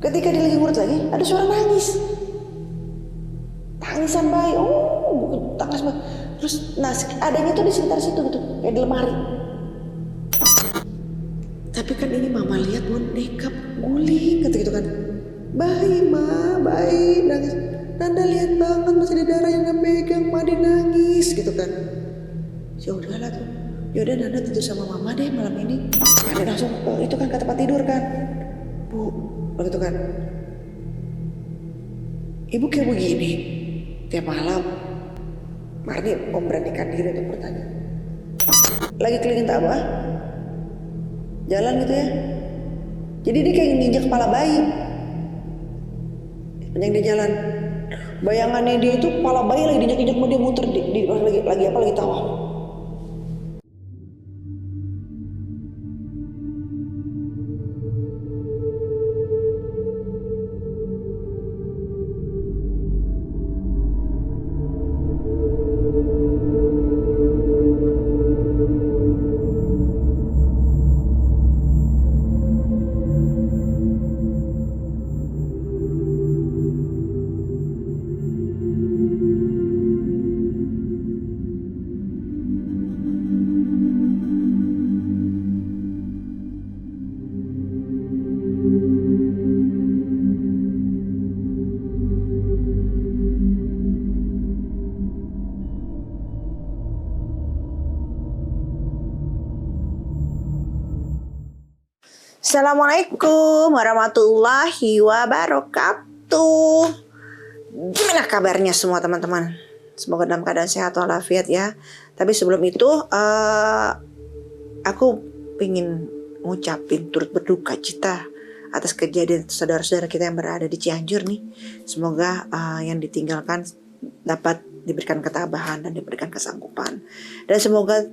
Ketika dia lagi ngurut lagi, ada suara nangis. Tangisan bayi, tangis bayi. Terus adanya tuh di sekitar situ gitu, kayak di lemari. Tapi kan ini mama lihat boneka guling gitu kan. Bayi nangis. Nanda lihat banget masih ada darah yang pegang, Madi nangis gitu kan. Ya udahlah tuh. Yaudah Nanda tidur sama mama deh malam ini. Madi langsung itu kan ke tempat tidur kan. Bu, begitu kan. Ibu kayak begini tiap malam. Marni memberanikan diri untuk bertanya. Lagi keliling Ta'bah? Jalan gitu ya. Jadi dia kayak nginjek kepala bayi. Yang dia jalan. Bayangannya dia itu kepala bayi lagi diinjek-injek, dia muter lagi tawaf. Assalamualaikum warahmatullahi wabarakatuh. Gimana kabarnya semua teman-teman? Semoga dalam keadaan sehat walafiat ya. Tapi sebelum itu aku ingin ngucapin turut berduka cita atas kejadian saudara-saudara kita yang berada di Cianjur nih. Semoga yang ditinggalkan dapat diberikan ketabahan dan diberikan kesanggupan. Dan semoga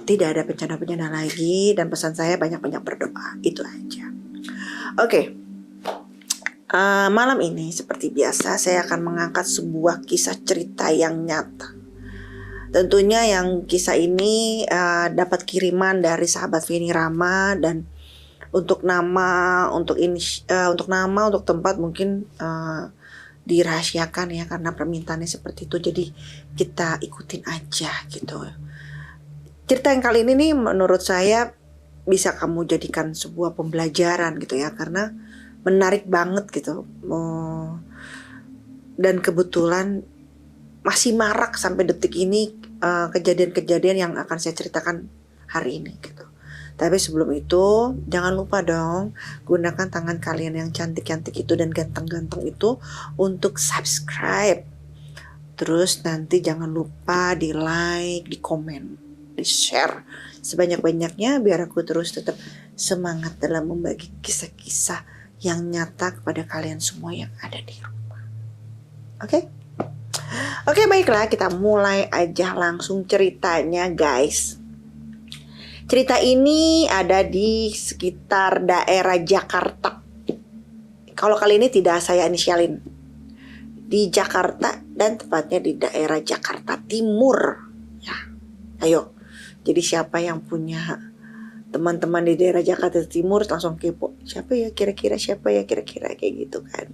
tidak ada bencana-bencana lagi, dan pesan saya banyak-banyak berdoa, itu aja. Oke. Malam ini seperti biasa saya akan mengangkat sebuah kisah cerita yang nyata. Tentunya yang kisah ini dapat kiriman dari sahabat Vini Rama, dan untuk nama, untuk tempat mungkin dirahasiakan ya, karena permintaannya seperti itu. Jadi kita ikutin aja gitu. Cerita yang kali ini nih menurut saya bisa kamu jadikan sebuah pembelajaran gitu ya, karena menarik banget gitu. Dan kebetulan masih marak sampai detik ini kejadian-kejadian yang akan saya ceritakan hari ini gitu. Tapi sebelum itu jangan lupa dong, gunakan tangan kalian yang cantik-cantik itu dan ganteng-ganteng itu untuk subscribe. Terus nanti jangan lupa di like, di komen, di share sebanyak-banyaknya biar aku terus tetap semangat dalam membagi kisah-kisah yang nyata kepada kalian semua yang ada di rumah. Oke, baiklah, kita mulai aja langsung ceritanya guys. Cerita ini ada di sekitar daerah Jakarta. Kalau kali ini tidak saya inisialin, di Jakarta dan tepatnya di daerah Jakarta Timur ya. Ayo, jadi siapa yang punya teman-teman di daerah Jakarta Timur langsung kepo. Siapa ya kira-kira kayak gitu kan.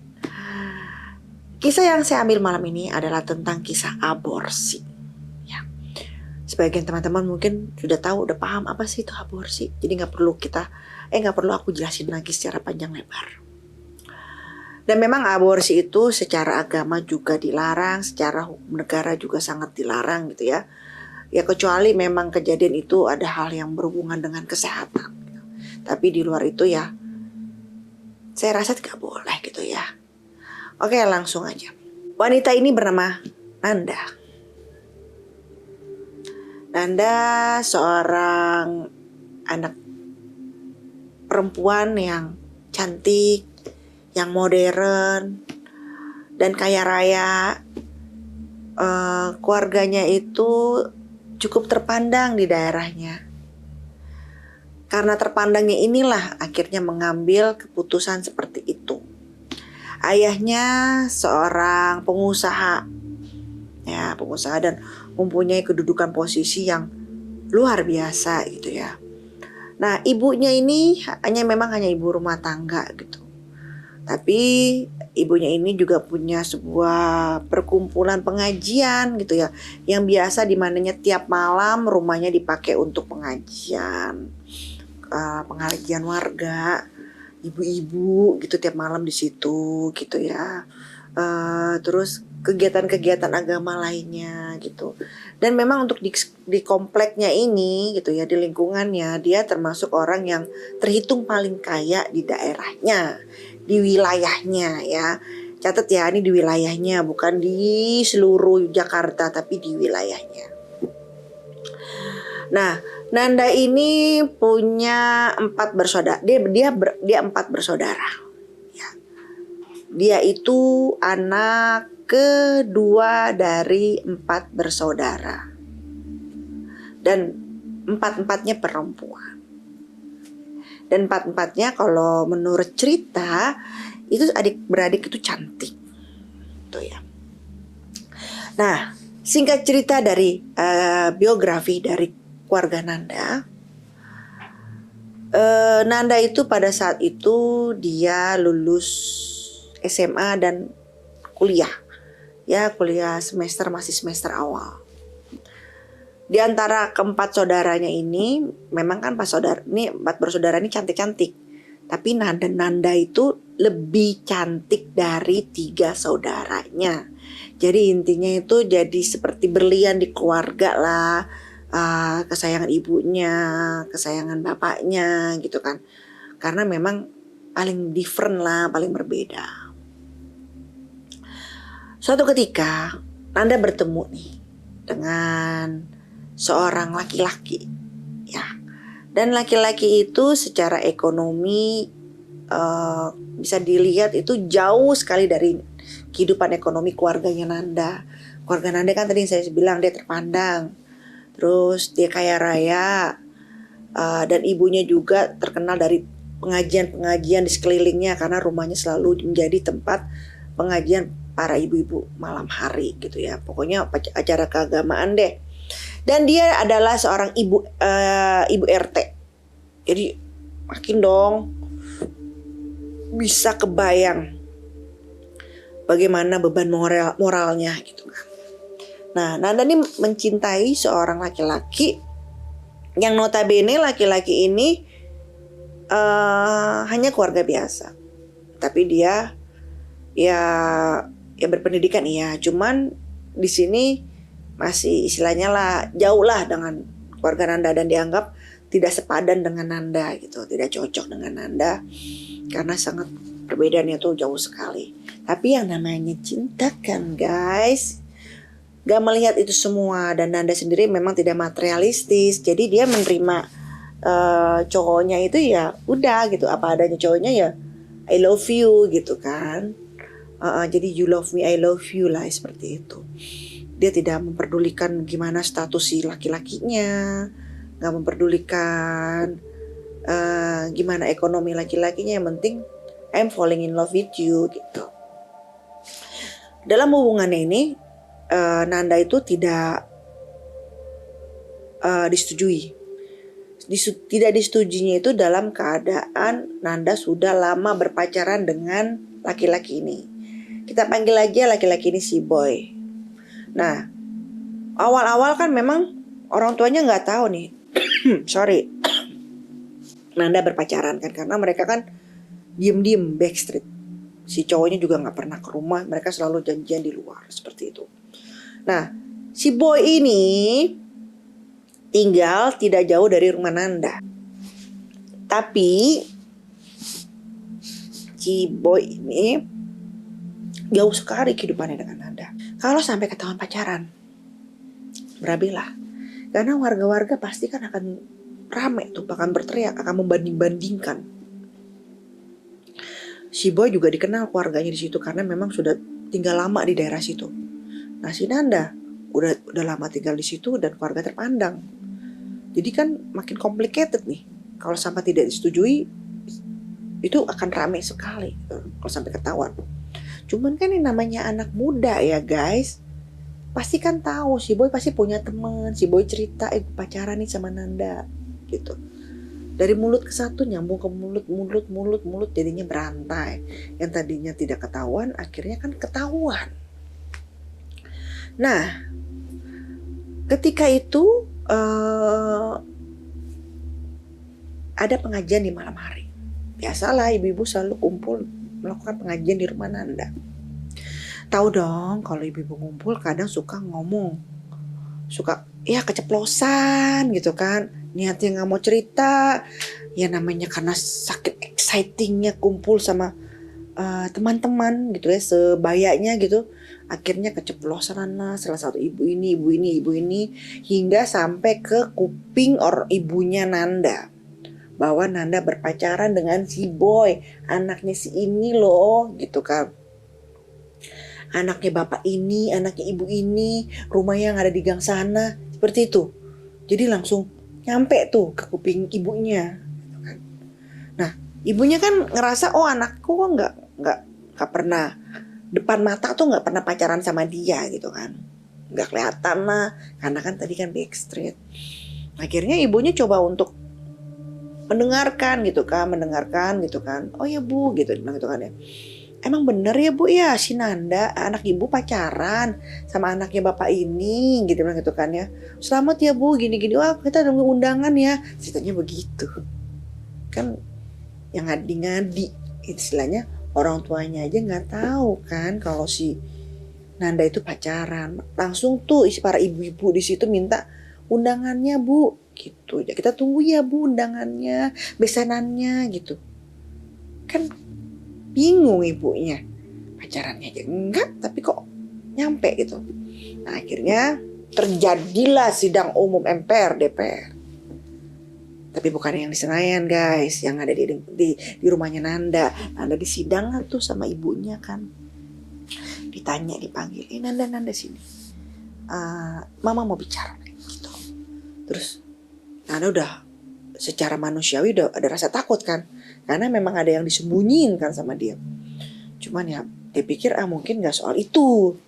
Kisah yang saya ambil malam ini adalah tentang kisah aborsi. Ya. Sebagian teman-teman mungkin sudah tahu, udah paham apa sih itu aborsi. Jadi nggak perlu aku jelasin lagi secara panjang lebar. Dan memang aborsi itu secara agama juga dilarang, secara hukum negara juga sangat dilarang gitu ya. Ya kecuali memang kejadian itu ada hal yang berhubungan dengan kesehatan. Tapi di luar itu ya saya rasa tidak boleh gitu ya. Oke, langsung aja. Wanita ini bernama Nanda. Nanda seorang anak perempuan yang cantik, yang modern dan kaya raya. Keluarganya itu cukup terpandang di daerahnya. Karena terpandangnya inilah akhirnya mengambil keputusan seperti itu. Ayahnya seorang pengusaha dan mempunyai kedudukan posisi yang luar biasa gitu ya. Nah, ibunya ini hanya ibu rumah tangga gitu. Tapi ibunya ini juga punya sebuah perkumpulan pengajian gitu ya, yang biasa dimananya tiap malam rumahnya dipakai untuk pengajian, pengajian warga, ibu-ibu gitu tiap malam di situ gitu ya. Terus kegiatan-kegiatan agama lainnya gitu. Dan memang untuk di kompleknya ini gitu ya, di lingkungannya, dia termasuk orang yang terhitung paling kaya di daerahnya, di wilayahnya ya. Catat ya, ini di wilayahnya, bukan di seluruh Jakarta tapi di wilayahnya. Nah, Nanda ini punya 4 bersaudara. Dia 4 bersaudara. Ya. Dia itu anak kedua dari 4 bersaudara. Dan 4-empatnya perempuan. Dan 4-empatnya kalau menurut cerita itu adik beradik itu cantik. Tuh ya. Nah, singkat cerita dari biografi dari keluarga Nanda. Nanda itu pada saat itu dia lulus SMA dan kuliah. Ya, kuliah masih semester awal. Di antara keempat saudaranya ini, memang kan 4 bersaudara ini cantik-cantik. Tapi Nanda itu lebih cantik dari 3 saudaranya. Jadi intinya itu jadi seperti berlian di keluarga lah. Kesayangan ibunya, kesayangan bapaknya gitu kan. Karena memang paling different lah, paling berbeda. Suatu ketika Nanda bertemu nih dengan seorang laki-laki ya. Dan laki-laki itu secara ekonomi bisa dilihat itu jauh sekali dari kehidupan ekonomi keluarganya Nanda. Keluarga Nanda kan tadi saya bilang dia terpandang. Terus dia kaya raya, dan ibunya juga terkenal dari pengajian-pengajian di sekelilingnya karena rumahnya selalu menjadi tempat pengajian para ibu-ibu malam hari gitu ya. Pokoknya acara keagamaan deh. Dan dia adalah seorang ibu RT. Jadi makin dong bisa kebayang bagaimana beban moralnya gitu kan. Nah, Nanda ini mencintai seorang laki-laki yang notabene laki-laki ini hanya keluarga biasa. Tapi dia ya berpendidikan iya, cuman di sini masih istilahnya lah jauh lah dengan keluarga Nanda dan dianggap tidak sepadan dengan Nanda gitu, tidak cocok dengan Nanda karena sangat perbedaannya tuh jauh sekali. Tapi yang namanya cinta kan guys, gak melihat itu semua. Dan Nanda sendiri memang tidak materialistis, jadi dia menerima cowoknya itu ya udah gitu, apa adanya cowoknya ya I love you gitu kan. Jadi you love me, I love you lah, seperti itu. Dia tidak memperdulikan gimana status si laki-lakinya, gak memperdulikan gimana ekonomi laki-lakinya, yang penting I'm falling in love with you gitu. Dalam hubungannya ini Nanda itu tidak disetujui. Tidak disetujuinya itu dalam keadaan Nanda sudah lama berpacaran dengan laki-laki ini. Kita panggil aja laki-laki ini si Boy. Nah, awal-awal kan memang orang tuanya nggak tahu nih. Sorry, Nanda berpacaran kan, karena mereka kan diem-diem backstreet. Si cowoknya juga nggak pernah ke rumah, mereka selalu janjian di luar seperti itu. Nah, si Boy ini tinggal tidak jauh dari rumah Nanda. Tapi si Boy ini jauh sekali kehidupannya dengan Nanda. Kalau sampai ketahuan pacaran, berabilah. Karena warga-warga pasti kan akan rame tuh, akan berteriak, akan membanding-bandingkan. Si Boy juga dikenal keluarganya di situ karena memang sudah tinggal lama di daerah situ. Nah, si Nanda udah lama tinggal di situ dan keluarga terpandang. Jadi kan makin complicated nih. Kalau sampai tidak disetujui, itu akan ramai sekali kalau sampai ketahuan. Cuman kan yang namanya anak muda ya guys, pasti kan tahu si Boy pasti punya teman. Si Boy cerita pacaran nih sama Nanda gitu. Dari mulut ke satu nyambung ke mulut, jadinya berantai. Yang tadinya tidak ketahuan, akhirnya kan ketahuan. Nah, ketika itu ada pengajian di malam hari. Biasalah ibu-ibu selalu kumpul melakukan pengajian di rumah Nanda. Tahu dong kalau ibu-ibu ngumpul kadang suka ngomong, suka ya keceplosan gitu kan, niatnya nggak mau cerita, ya namanya karena sakit excitingnya kumpul sama teman-teman gitu ya, sebayanya gitu, akhirnya keceplosan salah satu ibu ini hingga sampai ke kuping ibunya Nanda bahwa Nanda berpacaran dengan si boy, anaknya si ini loh gitu kan. Anaknya bapak ini, anaknya ibu ini, rumahnya yang ada di gang sana, seperti itu. Jadi langsung nyampe tuh ke kuping ibunya. Nah, ibunya kan ngerasa oh anakku kok nggak pernah depan mata tuh nggak pernah pacaran sama dia gitu kan, nggak kelihatan lah, karena kan tadi kan backstreet. Akhirnya ibunya coba untuk mendengarkan gitu kan, oh ya bu gitu kan ya. Emang bener ya bu ya si Nanda anak ibu pacaran sama anaknya bapak ini gitu kan ya. Selamat ya bu gini-gini, wah kita nunggu undangan ya, ceritanya begitu. Kan yang ngadi-ngadi istilahnya orang tuanya aja nggak tahu kan kalau si Nanda itu pacaran. Langsung tuh isi para ibu-ibu di situ minta undangannya bu gitu. Ya kita tunggu ya bu undangannya, besanannya gitu. Kan bingung ibunya, pacarannya aja enggak tapi kok nyampe gitu. Nah akhirnya terjadilah sidang umum MPR DPR, tapi bukan yang di Senayan guys, yang ada di rumahnya Nanda. Nanda disidang lah tuh sama ibunya kan, ditanya, dipanggil, Nanda sini, mama mau bicara gitu. Terus Nanda udah secara manusiawi udah ada rasa takut kan, karena memang ada yang disembunyiin kan sama dia. Cuman ya dia pikir mungkin gak soal itu.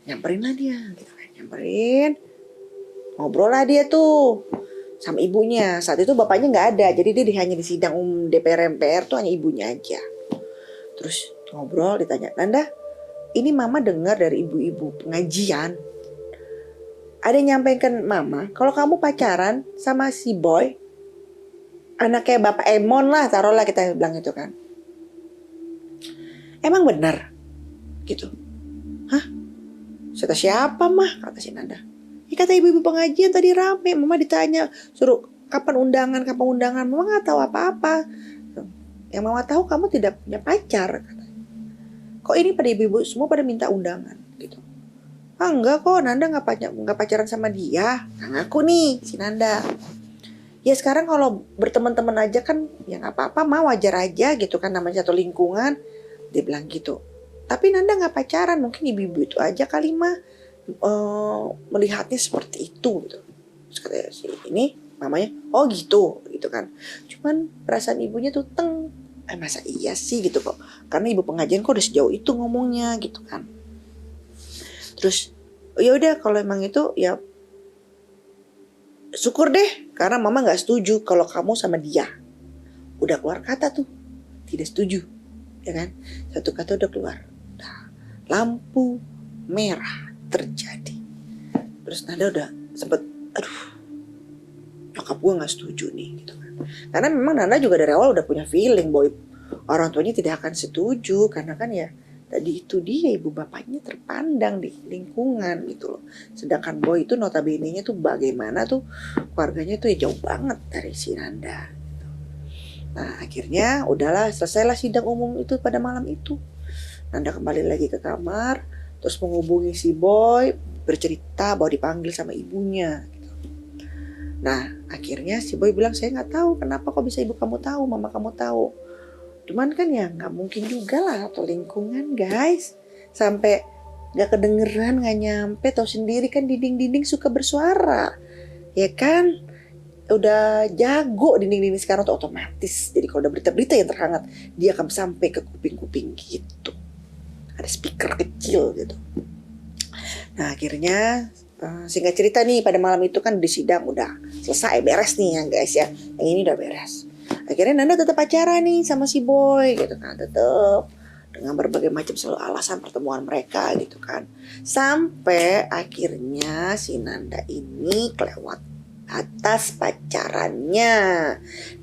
Nyamperin lah dia gitu kan. Nyamperin, ngobrol lah dia tuh sama ibunya. Saat itu bapaknya gak ada, jadi dia hanya di sidang umum DPR MPR tuh hanya ibunya aja. Terus ngobrol, ditanya, Nanda ini mama dengar dari ibu-ibu pengajian ada yang nyampaikan mama kalau kamu pacaran sama si boy, anaknya Bapak Emon lah, taruhlah kita bilang itu kan. Emang benar? Gitu. Hah? Kata siapa mah? Kata si Nanda. Kata ibu-ibu pengajian tadi rame. Mama ditanya, suruh kapan undangan. Mama gak tahu apa-apa. Yang mama tahu kamu tidak punya pacar. Kata. Kok ini pada ibu-ibu semua pada minta undangan? Gitu. Enggak kok, Nanda gak pacaran sama dia. Ngaku nih si Nanda. Ya sekarang kalau berteman-teman aja kan ya gak apa-apa, mah wajar aja gitu kan, namanya satu lingkungan. Dia bilang gitu. Tapi Nanda gak pacaran, mungkin ibu-ibu itu aja kali mah melihatnya seperti itu gitu. Terus kata si ini mamanya, oh gitu kan. Cuman perasaan ibunya tuh masa iya sih gitu kok. Karena ibu pengajian kok udah sejauh itu ngomongnya gitu kan. Terus ya udah kalau emang itu ya syukur deh, karena mama gak setuju kalau kamu sama dia. Udah keluar kata tuh, tidak setuju, ya kan? Satu kata udah keluar. Nah, lampu merah terjadi. Terus Nanda udah sempet, nyokap gue gak setuju nih, gitu kan. Karena memang Nanda juga dari awal udah punya feeling bahwa orang tuanya tidak akan setuju, karena kan ya tadi itu dia ibu bapaknya terpandang di lingkungan gitu loh. Sedangkan boy itu notabene-nya tuh bagaimana tuh keluarganya tuh ya jauh banget dari si Nanda gitu. Nah akhirnya udahlah, selesailah sidang umum itu pada malam itu. Nanda kembali lagi ke kamar, terus menghubungi si boy, bercerita bahwa dipanggil sama ibunya gitu. Nah akhirnya si boy bilang, saya gak tahu kenapa kok bisa ibu kamu tahu, mama kamu tahu. Cuman kan ya gak mungkin juga lah, atau lingkungan guys, sampai gak kedengeran, gak nyampe. Tahu sendiri kan dinding-dinding suka bersuara, ya kan. Udah jago dinding-dinding sekarang tuh otomatis. Jadi kalau udah berita-berita yang terhangat, dia akan sampai ke kuping-kuping gitu. Ada speaker kecil gitu. Nah akhirnya Singkat cerita nih, pada malam itu kan di sidang udah selesai, beres nih ya guys ya. Yang ini udah beres. Akhirnya Nanda tetap pacaran nih sama si boy gitu kan, tetap dengan berbagai macam selalu alasan pertemuan mereka gitu kan. Sampai akhirnya si Nanda ini kelewat atas pacarannya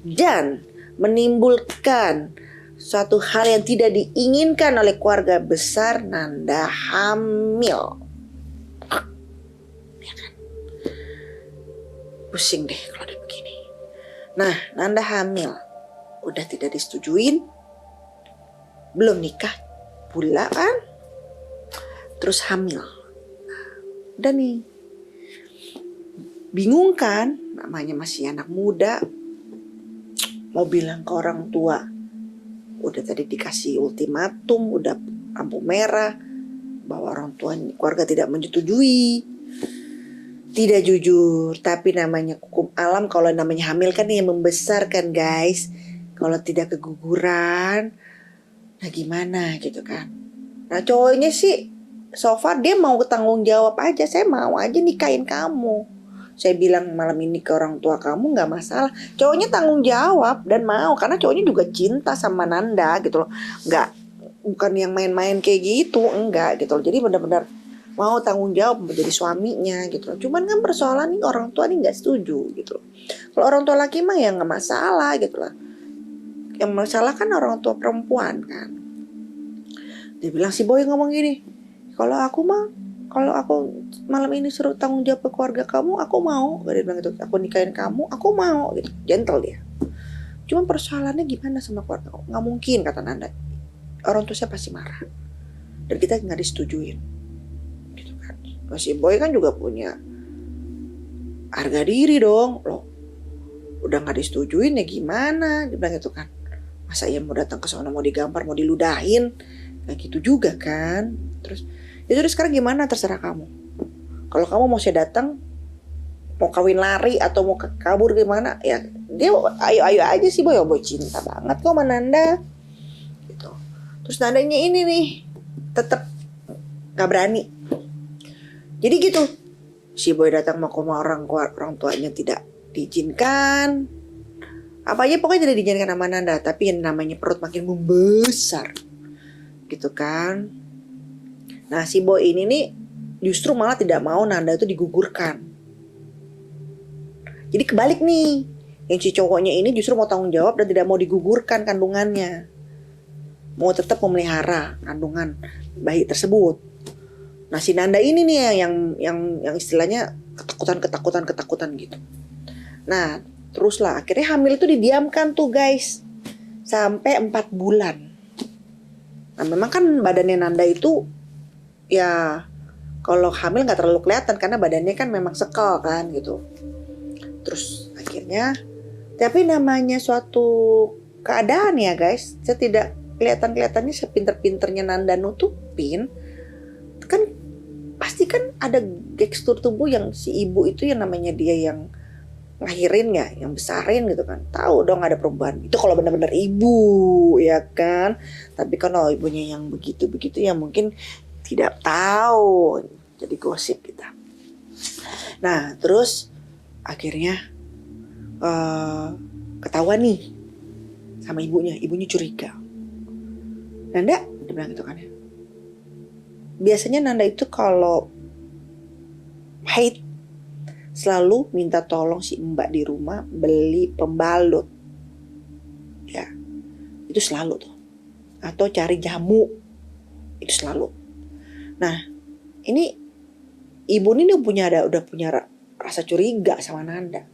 dan menimbulkan suatu hal yang tidak diinginkan oleh keluarga besar. Nanda hamil. Pusing deh kalau udah begini. Nah, Nanda hamil. Udah tidak disetujuin. Belum nikah pula kan. Terus hamil. Udah nih. Bingung kan? Namanya masih anak muda. Mau bilang ke orang tua. Udah tadi dikasih ultimatum. Udah lampu merah. Bahwa orang tua keluarga tidak menyetujui. Tidak jujur, tapi namanya hukum alam. Kalau namanya hamil kan yang membesarkan guys. Kalau tidak keguguran, nah gimana gitu kan. Nah cowoknya sih so far dia mau tanggung jawab aja. Saya mau aja nikahin kamu. Saya bilang malam ini ke orang tua kamu gak masalah. Cowoknya tanggung jawab dan mau. Karena cowoknya juga cinta sama Nanda gitu loh. Bukan yang main-main kayak gitu. Enggak gitu loh. Jadi benar-benar mau tanggung jawab menjadi suaminya gitu loh. Cuman kan persoalan nih orang tua nih nggak setuju gitu loh. Kalau orang tua laki mah ya nggak masalah gitu loh. Yang masalah kan orang tua perempuan kan. Dia bilang si boy ngomong gini, kalau aku malam ini suruh tanggung jawab ke keluarga kamu, aku mau. Dia bilang gitu, aku nikahin kamu, aku mau gitu. Gentle dia. Cuman persoalannya gimana sama keluarga kamu? Nggak mungkin kata Nanda. Orang tua saya pasti marah. Dan kita nggak disetujuin. Si boy kan juga punya harga diri dong loh. Udah gak disetujuin ya gimana. Dia bilang gitu kan. Masa ia mau datang ke sana mau digampar, mau diludahin. Gak gitu juga kan. Terus sekarang gimana, terserah kamu. Kalau kamu mau saya datang, mau kawin lari atau mau kabur gimana, ya dia ayo aja sih boy. Boy cinta banget kok sama Nanda gitu. Terus Nandanya ini nih tetap gak berani. Jadi gitu, si boy datang mau ke rumah orang tuanya tidak diizinkan. Apa aja pokoknya tidak diizinkan sama Nanda. Tapi yang namanya perut makin membesar gitu kan. Nah si boy ini nih justru malah tidak mau Nanda itu digugurkan. Jadi kebalik nih. Yang si cowoknya ini justru mau tanggung jawab dan tidak mau digugurkan kandungannya. Mau tetap memelihara kandungan bayi tersebut. Nah si Nanda ini nih yang istilahnya ketakutan gitu. Nah teruslah akhirnya hamil itu didiamkan tuh guys. Sampai 4 bulan. Nah memang kan badannya Nanda itu ya kalau hamil gak terlalu kelihatan. Karena badannya kan memang sekal kan gitu. Terus akhirnya, tapi namanya suatu keadaan ya guys. Saya tidak kelihatannya sepinter-pinternya Nanda nutupin. Kan pasti kan ada gestur tubuh yang si ibu itu yang namanya dia yang ngelahirin ya, yang besarin gitu kan. Tahu dong ada perubahan. Itu kalau benar-benar ibu ya kan. Tapi kalau ibunya yang begitu-begitu ya mungkin tidak tahu. Jadi gosip kita. Nah terus akhirnya ketahuan nih sama ibunya. Ibunya curiga. Nanda, dia bilang gitu kan ya. Biasanya Nanda itu kalau haid selalu minta tolong si mbak di rumah beli pembalut. Ya, itu selalu tuh. Atau cari jamu. Itu selalu. Nah, ini ibu ini udah punya rasa curiga sama Nanda.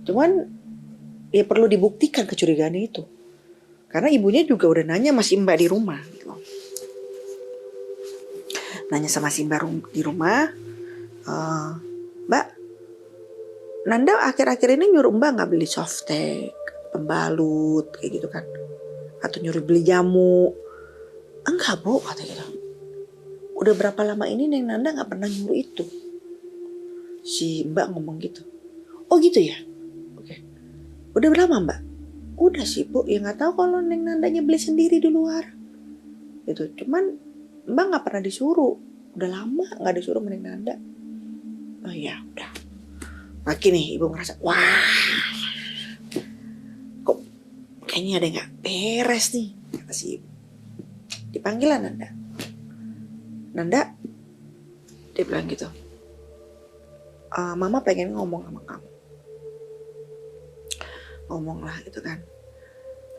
Cuman ya perlu dibuktikan kecurigaan itu. Karena ibunya juga udah nanya masih mbak di rumah gitu. Nanya sama si mbak di rumah, Mbak, Nanda akhir-akhir ini nyuruh Mbak gak beli softtek, pembalut kayak gitu kan, atau nyuruh beli jamu. Enggak Bu, kata gitu. Udah berapa lama ini Neng Nanda gak pernah nyuruh itu. Si Mbak ngomong gitu. Oh gitu ya? Oke. Udah berapa Mbak? Udah sih Bu, ya gak tahu kalau Neng Nandanya beli sendiri di luar gitu. Cuman Mbak gak pernah disuruh Udah lama nggak disuruh mending Nanda. Oh ya udah. Makin nih ibu ngerasa, wah kok kayaknya ada yang nggak beres nih, kata si ibu. Dipanggil lah Nanda. Nanda, dia bilang gitu, mama pengen ngomong sama kamu. Ngomong lah gitu kan.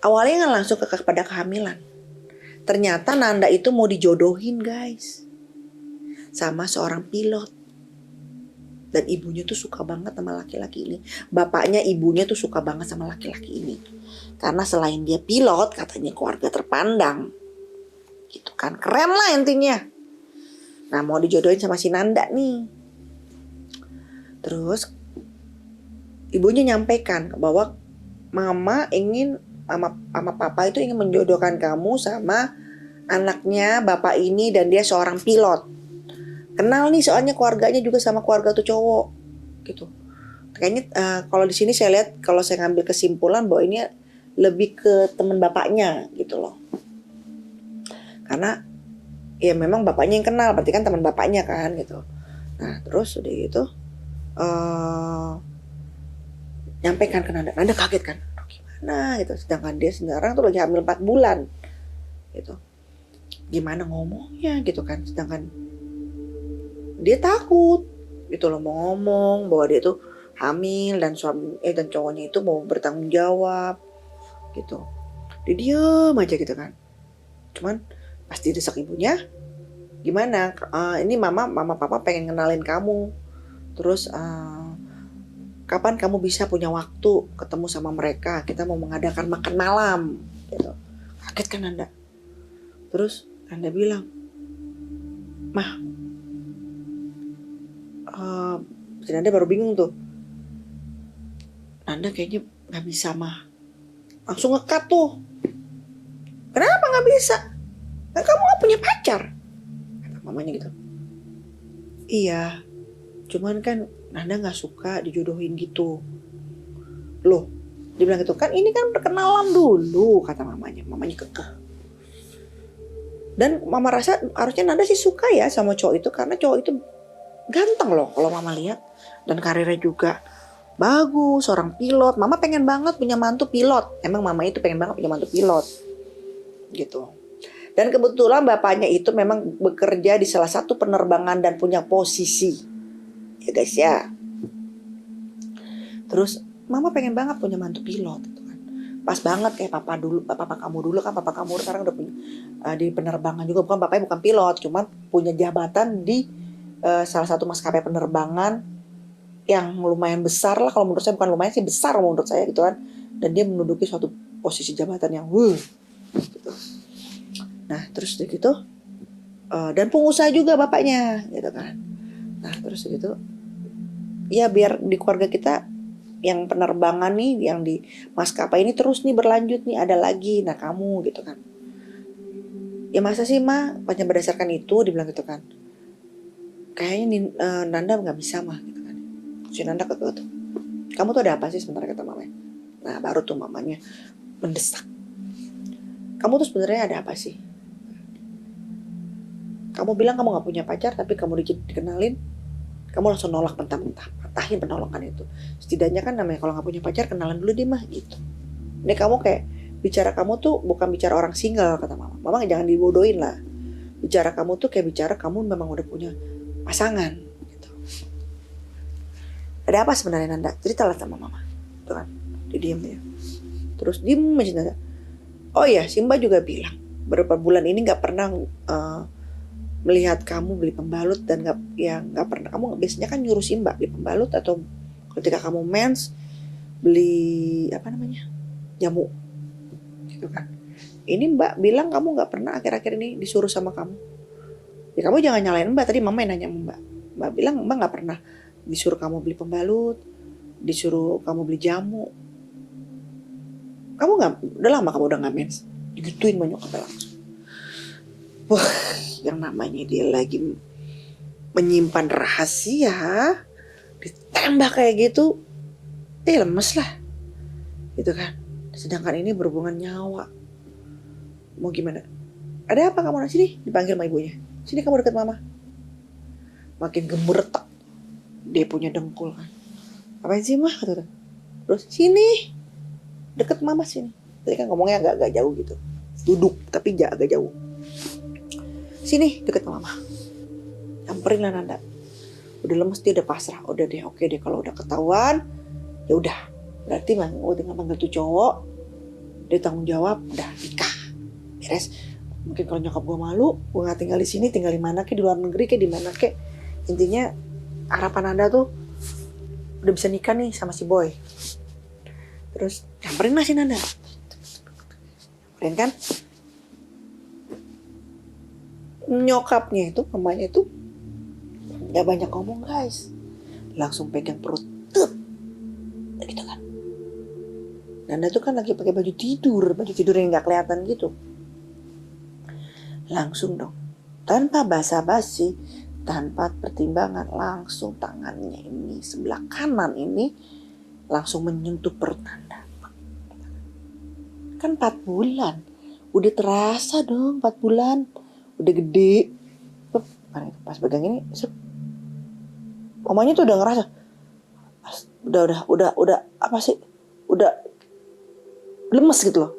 Awalnya nggak langsung kepada kehamilan. Ternyata Nanda itu mau dijodohin guys, sama seorang pilot. Dan ibunya tuh suka banget sama laki-laki ini. Bapaknya ibunya tuh suka banget sama laki-laki ini. Karena selain dia pilot, katanya keluarga terpandang. Gitu kan, keren lah intinya. Nah mau dijodohin sama si Nanda nih. Terus ibunya nyampaikan bahwa mama ingin sama papa itu ingin menjodohkan kamu sama anaknya bapak ini dan dia seorang pilot. Kenal nih soalnya keluarganya juga sama keluarga tuh cowok gitu. Kayaknya kalau di sini saya lihat, kalau saya ngambil kesimpulan bahwa ini lebih ke teman bapaknya gitu loh. Karena ya memang bapaknya yang kenal, berarti kan teman bapaknya kan gitu. Nah terus udah gitu nyampaikan ke Nanda. Nanda kaget kan, gimana gitu. Sedangkan dia sekarang tuh lagi hamil 4 bulan gitu. Gimana ngomongnya gitu kan. Sedangkan dia takut gitu loh mau ngomong bahwa dia tuh hamil dan dan cowoknya itu mau bertanggung jawab gitu. Dia diem aja gitu kan. Cuman pasti desak ibunya, gimana? Ini mama papa pengen kenalin kamu. Terus kapan kamu bisa punya waktu ketemu sama mereka? Kita mau mengadakan makan malam gitu. Kaget kan Nanda. Terus Nanda bilang, "Mah, si Nanda baru bingung tuh. Nanda kayaknya gak bisa mah." Langsung ngekat tuh. "Kenapa gak bisa? Kan kamu gak punya pacar," kata mamanya gitu. "Iya, cuman kan Nanda gak suka dijodohin gitu." "Loh," dia bilang gitu, "kan ini kan perkenalan dulu," kata mamanya. Mamanya kekeh. Dan mama rasa harusnya Nanda sih suka ya sama cowok itu, karena cowok itu ganteng loh kalau mama lihat. Dan karirnya juga bagus, seorang pilot. Mama pengen banget punya mantu pilot. Emang mama itu pengen banget punya mantu pilot gitu. Dan kebetulan bapaknya itu memang bekerja di salah satu penerbangan dan punya posisi. Ya guys ya. Terus mama pengen banget punya mantu pilot gitu kan. Pas banget kayak papa kamu dulu kan, papa kamu sekarang udah punya di penerbangan juga, bukan bapaknya bukan pilot, cuman punya jabatan di salah satu maskapai penerbangan yang lumayan besar lah, kalau menurut saya, bukan lumayan sih, besar menurut saya gitu kan. Dan dia menduduki suatu posisi jabatan yang gitu. Nah terus gitu dan pengusaha juga bapaknya gitu kan. Nah terus gitu ya, biar di keluarga kita yang penerbangan nih, yang di maskapai ini terus nih berlanjut nih, ada lagi, nah kamu gitu kan. Ya masa sih mah, banyak berdasarkan itu dibilang gitu kan. Kayaknya Nanda nggak bisa mah gitu kan. Si Nanda kekeh tuh, "Kamu tuh ada apa sih sebenarnya?" kata mamanya. Nah baru tuh mamanya mendesak, "Kamu tuh sebenarnya ada apa sih? Kamu bilang kamu nggak punya pacar, tapi kamu dikenalin, kamu langsung nolak mentah-mentah, patahin penolakan itu. Setidaknya kan namanya kalau nggak punya pacar, kenalan dulu deh mah gitu. Ini kamu kayak bicara kamu tuh bukan bicara orang single," kata mama. Mama jangan dibodohin lah. Bicara kamu tuh kayak bicara kamu memang udah punya pasangan gitu. "Ada apa sebenarnya Nanda? Ceritalah sama mama." Tuh kan, dia diem ya. Terus diem aja Nanda. "Oh iya, Simba juga bilang beberapa bulan ini nggak pernah melihat kamu beli pembalut, dan nggak pernah, kamu biasanya kan nyuruh Simba beli pembalut, atau ketika kamu mens beli jamu gitu kan. Ini Mbak bilang kamu nggak pernah akhir-akhir ini disuruh sama kamu. Ya kamu jangan nyalain Mbak, tadi mama yang nanya Mbak. Mbak bilang Mbak nggak pernah disuruh kamu beli pembalut, disuruh kamu beli jamu. Kamu nggak, udah lama kamu udah nggak mens." Digituin banyak kata langsung. Wah, yang namanya dia lagi menyimpan rahasia ditembak kayak gitu, lemes lah gitu kan. Sedangkan ini berhubungan nyawa. Mau gimana? "Ada apa kamu? Sini," dipanggil sama ibunya. "Sini kamu deket mama." makin gemeretak dia punya dengkul kan. Apain sih mah kata. Terus sini deket mama sini. Tadi kan ngomongnya agak jauh gitu. Duduk tapi agak jauh. Sini deket mama. Samperin lah Nanda. Udah lemes dia udah pasrah. Udah deh oke deh kalau udah ketahuan ya udah. Berarti mah tinggal panggil tuh cowok. Dia tanggung jawab udah nikah. Beres. Mungkin kalau nyokap gue malu, gue nggak tinggal di sini, tinggal di mana ke, di luar negeri ke, di mana ke. Intinya harapan Anda tuh udah bisa nikah nih sama si boy. Terus nyamperin lah si Nanda. Nyamperin kan? Nyokapnya itu, mamanya itu nggak banyak ngomong guys, langsung pegang perut, gitu kan. Nanda tuh kan lagi pakai baju tidur yang nggak kelihatan gitu. Langsung dong, tanpa basa-basi, tanpa pertimbangan, langsung tangannya ini sebelah kanan ini langsung menyentuh perut Nanda. Kan 4 bulan, udah terasa dong 4 bulan, udah gede. Pas pegang ini, mamanya tuh udah ngerasa, udah apa sih, udah lemes gitu loh.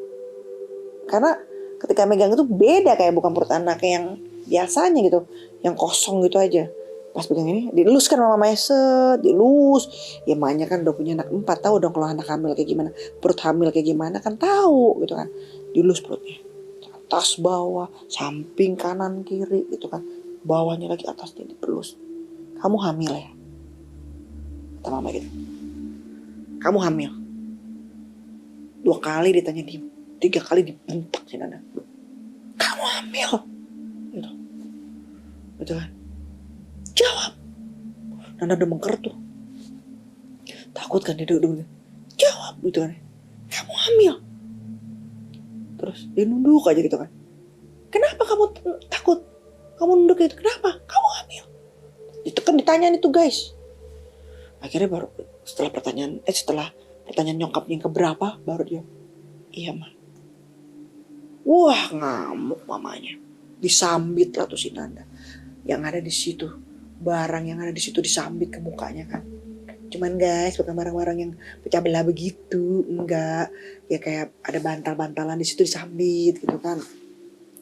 Karena ketika megang itu beda kayak bukan perut anak yang biasanya gitu, yang kosong gitu aja. Pas pegang ini dilus kan sama mamanya, dilus. Ya mamanya kan udah punya anak 4, tahu dong kalau anak hamil kayak gimana, perut hamil kayak gimana kan tahu gitu kan. Dilus perutnya, atas bawah, samping kanan kiri gitu kan, bawahnya lagi atasnya dipelus. Kamu hamil ya? Kata mama gitu. Kamu hamil? 2 kali ditanya diem, 3 kali dibentak si Nanda. Kamu hamil? Gitu. Betul kan? Jawab. Nanda udah mengker tuh. Takut kan dia duduk. Jawab gitu kan. Kamu hamil? Terus dia nunduk aja gitu kan. Kenapa kamu takut? Kamu nunduk gitu. Kenapa? Kamu hamil? Ditekan ditanyain itu guys. Akhirnya baru setelah pertanyaan nyokapnya yang keberapa baru dia, iya mah. Wah ngamuk mamanya, disambit lah tuh si Nanda. Yang ada di situ, barang yang ada di situ disambit ke mukanya kan. Cuman guys bukan barang-barang yang pecah belah begitu, enggak. Ya kayak ada bantal-bantalan di situ disambit gitu kan.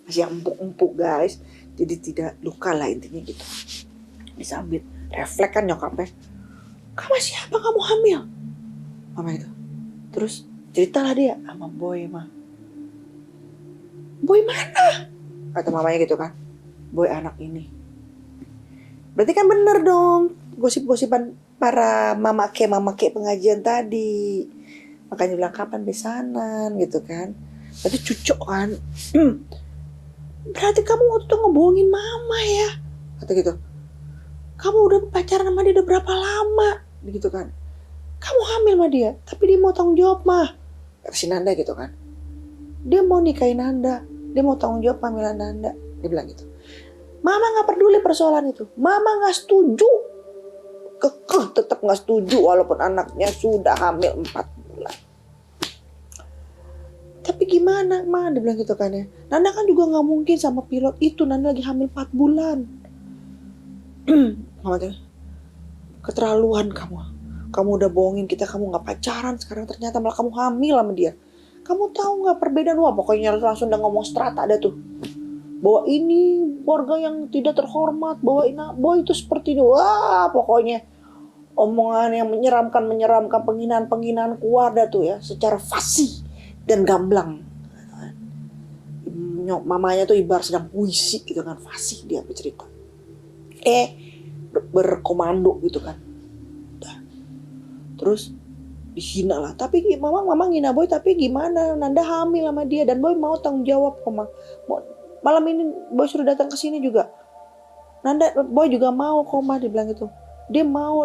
Masih empuk-empuk guys, jadi tidak luka lah intinya gitu. Disambit, refleks kan nyokapnya. Kamu siapa, kamu hamil? Mama itu. Terus ceritalah dia sama boy mah. Boy mana? Kata mamanya gitu kan. Boy anak ini. Berarti kan bener dong gosip-gosipan para mama ke pengajian tadi. Makanya bilang kapan besanan gitu kan. Berarti cucok kan. Berarti kamu waktu itu ngebohongin mama ya. Kata gitu. Kamu udah pacaran sama dia udah berapa lama? Gitu kan. Kamu hamil sama dia, tapi dia mau tanggung jawab mah. Kata si Nanda gitu kan. Dia mau nikahin Nanda, dia mau tanggung jawab kehamilan Nanda. Dia bilang gitu. Mama gak peduli persoalan itu. Mama gak setuju. Kekeh tetap gak setuju walaupun anaknya sudah hamil 4 bulan. Tapi gimana Ma, dia bilang gitu kan ya. Nanda kan juga gak mungkin sama pilot itu. Nanda lagi hamil 4 bulan. Mama tuh, keterlaluan kamu. Kamu udah bohongin kita, kamu gak pacaran. Sekarang ternyata malah kamu hamil sama dia. Kamu tahu gak perbedaan? Wah pokoknya langsung udah ngomong strata ada tuh. Bahwa ini keluarga yang tidak terhormat. Bahwa ini boy itu seperti ini. Wah pokoknya omongan yang menyeramkan. Penghinaan keluarga tuh ya. Secara fasih dan gamblang. Mamanya tuh ibarat sedang puisi gitu kan. Fasih dia bercerita. Berkomando gitu kan. Terus dihina lah. Tapi mama ngina boy, tapi gimana? Nanda hamil sama dia dan boy mau tanggung jawab kok. Malam ini boy suruh datang ke sini juga. Nanda boy juga mau kok mah, dia bilang gitu. Dia mau